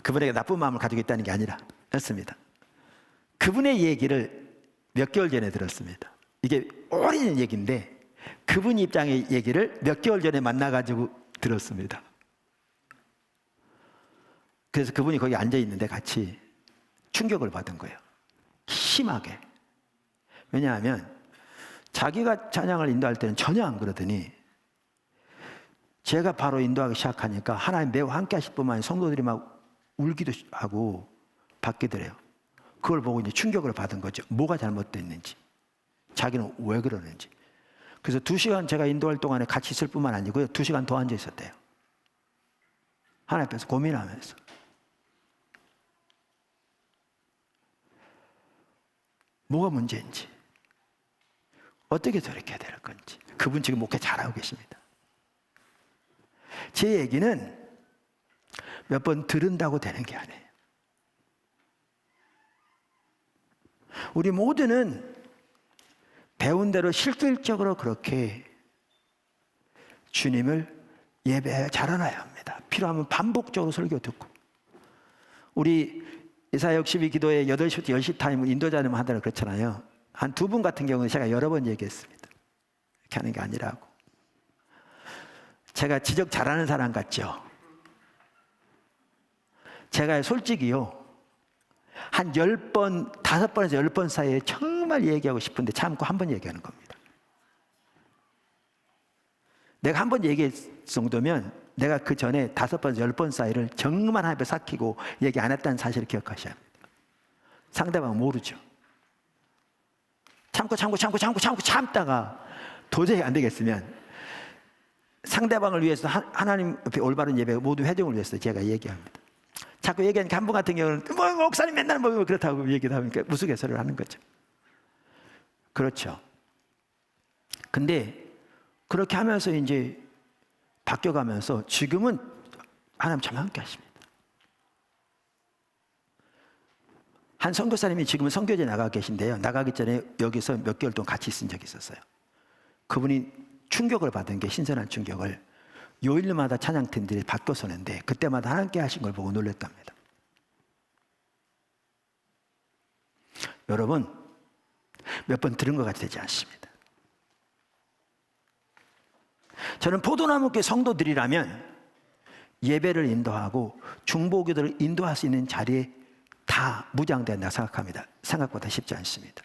그분에게 나쁜 마음을 가지고 있다는 게 아니라 했습니다. 그분의 얘기를 몇 개월 전에 들었습니다. 이게 오래전 얘기인데 그분 입장의 얘기를 몇 개월 전에 만나가지고 들었습니다. 그래서 그분이 거기 앉아있는데 같이 충격을 받은 거예요. 심하게. 왜냐하면 자기가 찬양을 인도할 때는 전혀 안 그러더니 제가 바로 인도하기 시작하니까 하나님 매우 함께 하실 뿐만 아니라 성도들이 막 울기도 하고 받기더래요. 그걸 보고 이제 충격을 받은 거죠. 뭐가 잘못됐는지, 자기는 왜 그러는지. 그래서 2시간 제가 인도할 동안에 같이 있을 뿐만 아니고요, 2시간 더 앉아 있었대요. 하나님 앞에서 고민하면서. 뭐가 문제인지, 어떻게 저렇게 될 건지. 그분 지금 목회 잘하고 계십니다. 제 얘기는 몇 번 들은다고 되는 게 아니에요. 우리 모두는 배운 대로 실질적으로 그렇게 주님을 예배하여 자라나야 합니다. 필요하면 반복적으로 설교 듣고. 우리 이사야 62 기도에 8시부터 10시 타임을 인도자님 하더라 그렇잖아요. 한 2분 같은 경우는 제가 여러 번 얘기했습니다. 이렇게 하는 게 아니라고. 제가 지적 잘하는 사람 같죠? 제가 솔직히요, 한 10번, 5번에서 10번 사이에 정말 얘기하고 싶은데 참고 한 번 얘기하는 겁니다. 내가 한 번 얘기할 정도면 내가 그 전에 5번에서 10번 사이를 정말 하나님 앞에 삭히고 얘기 안 했다는 사실을 기억하셔야 합니다. 상대방은 모르죠. 참다가 도저히 안 되겠으면 상대방을 위해서 하나님 앞에 올바른 예배 모두 회중을 위해서 제가 얘기합니다. 자꾸 얘기하니까 한 분 같은 경우는 뭐 목사님 맨날 뭐 그렇다고 얘기를 하니까 우스갯소리를 하는 거죠. 그렇죠. 근데 그렇게 하면서 이제 바뀌어가면서 지금은 하나님 참 함께 하십니다. 한 선교사님이 지금은 선교제 나가 계신데요. 나가기 전에 여기서 몇 개월 동안 같이 있은 적이 있었어요. 그분이 충격을 받은 게, 신선한 충격을, 요일마다 찬양팀들이 바뀌어 서는데 그때마다 하나님께 하신 걸 보고 놀랐답니다. 여러분, 몇 번 들은 것 같이 되지 않습니다. 저는 포도나무교회 성도들이라면 예배를 인도하고 중보기도를 인도할 수 있는 자리에 다 무장된다고 생각합니다. 생각보다 쉽지 않습니다.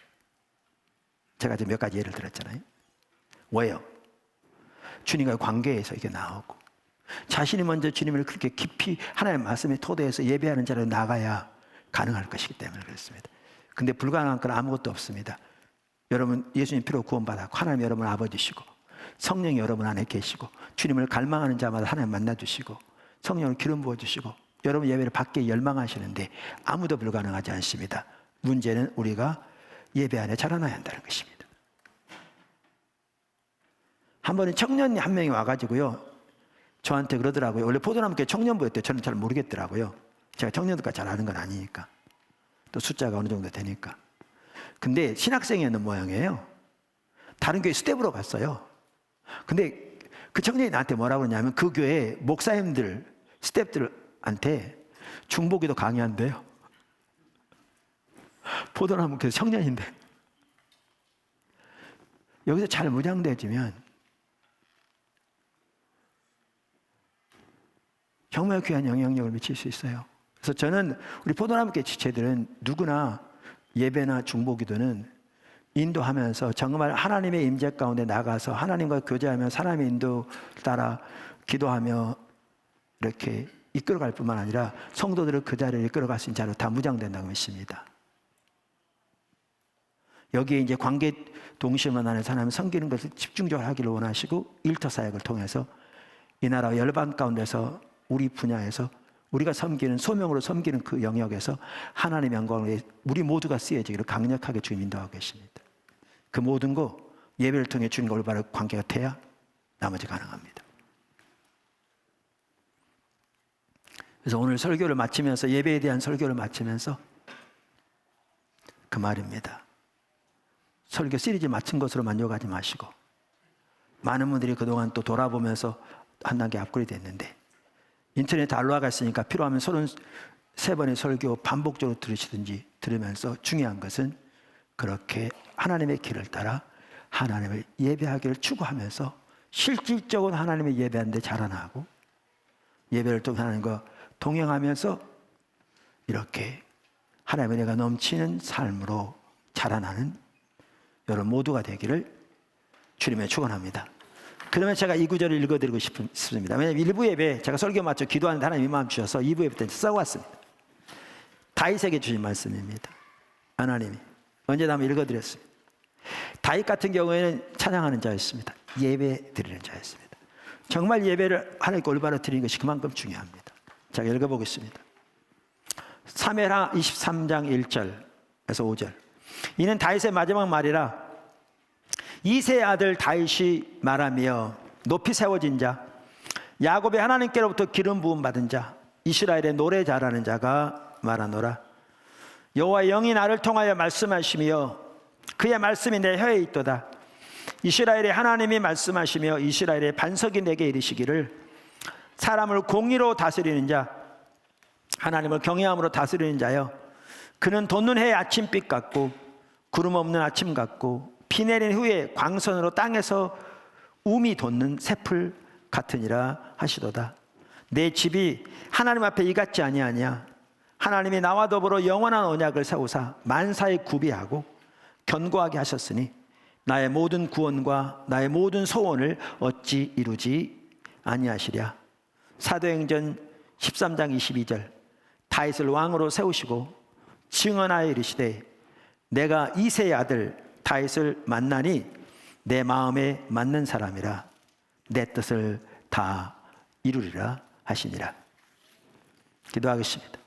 제가 지금 몇 가지 예를 들었잖아요. 왜요? 주님과의 관계에서 이게 나오고, 자신이 먼저 주님을 그렇게 깊이 하나님의 말씀에 토대해서 예배하는 자리로 나가야 가능할 것이기 때문에 그렇습니다. 근데 불가능한 건 아무것도 없습니다. 여러분 예수님 피로 구원받았고 하나님 여러분 아버지시고 성령이 여러분 안에 계시고 주님을 갈망하는 자마다 하나님 만나주시고 성령을 기름 부어주시고 여러분 예배를 받게 열망하시는데 아무도 불가능하지 않습니다. 문제는 우리가 예배 안에 자라나야 한다는 것입니다. 한 번은 청년이 한 명이 와가지고요, 저한테 그러더라고요. 원래 포도나무교회 청년부였대요. 저는 잘 모르겠더라고요. 제가 청년들과 잘 아는 건 아니니까, 또 숫자가 어느 정도 되니까. 근데 신학생이었는 모양이에요. 다른 교회 스텝으로 갔어요. 근데 그 청년이 나한테 뭐라고 그러냐면 그 교회 목사님들, 스텝들한테 중보기도 강의한대요. 포도나무교회 청년인데. 여기서 잘 무장되어지면 정말 귀한 영향력을 미칠 수 있어요. 그래서 저는 우리 포도나무교회 지체들은 누구나 예배나 중보기도는 인도하면서 정말 하나님의 임재 가운데 나가서 하나님과 교제하며 사람의 인도 따라 기도하며 이렇게 이끌어갈 뿐만 아니라 성도들을 그 자리를 이끌어갈 수 있는 자로 다 무장된다고 믿습니다. 여기에 이제 관계 동심을 나눠서 하나님 섬기는 것을 집중적으로 하기를 원하시고 일터 사역을 통해서 이 나라 열방 가운데서 우리 분야에서 우리가 섬기는 소명으로 섬기는 그 영역에서 하나님의 영광을 위해 우리 모두가 쓰여지기를 강력하게 주님 인도하고 계십니다. 그 모든 거 예배를 통해 주님과 올바른 관계가 돼야 나머지 가능합니다. 그래서 오늘 설교를 마치면서 예배에 대한 설교를 마치면서 그 말입니다. 설교 시리즈 마친 것으로 만족하지 마시고 많은 분들이 그동안 또 돌아보면서 한 단계 업그레이드 됐는데 인터넷 알로아가 있으니까 필요하면 33번의 설교 반복적으로 들으시든지 들으면서 중요한 것은 그렇게 하나님의 길을 따라 하나님을 예배하기를 추구하면서 실질적으로 하나님의 예배하는 데 자라나고 예배를 통해 하나님과 동행하면서 이렇게 하나님의 은혜가 넘치는 삶으로 자라나는 여러분 모두가 되기를 주님의 축원합니다. 그러면 제가 이 구절을 읽어드리고 싶습니다. 왜냐하면 1부 예배 제가 설교 마쳐 기도하는데 하나님이 마음 주셔서 2부 예배 때 써왔습니다. 다윗에게 주신 말씀입니다. 하나님이 언제나 한번 읽어드렸습니다. 다윗 같은 경우에는 찬양하는 자였습니다. 예배 드리는 자였습니다. 정말 예배를 하나님께 올바로 드리는 것이 그만큼 중요합니다. 제가 읽어보겠습니다. 사무엘하 23장 1절에서 5절. 이는 다윗의 마지막 말이라 이새의 아들 다윗이 말하며 높이 세워진 자, 야곱의 하나님께로부터 기름 부음 받은 자, 이스라엘의 노래 잘하는 자가 말하노라. 여호와의 영이 나를 통하여 말씀하시며 그의 말씀이 내 혀에 있도다. 이스라엘의 하나님이 말씀하시며 이스라엘의 반석이 내게 이르시기를 사람을 공의로 다스리는 자, 하나님을 경외함으로 다스리는 자여, 그는 돋는 해의 아침빛 같고 구름 없는 아침 같고 비 내린 후에 광선으로 땅에서 움이 돋는 새풀 같으니라 하시도다. 내 집이 하나님 앞에 이같지 아니하냐. 하나님이 나와 더불어 영원한 언약을 세우사 만사에 구비하고 견고하게 하셨으니 나의 모든 구원과 나의 모든 소원을 어찌 이루지 아니하시랴. 사도행전 13장 22절. 다윗을 왕으로 세우시고 증언하여 이르시되 내가 이새의 아들 다윗을 만나니 내 마음에 맞는 사람이라 내 뜻을 다 이루리라 하시니라. 기도하겠습니다.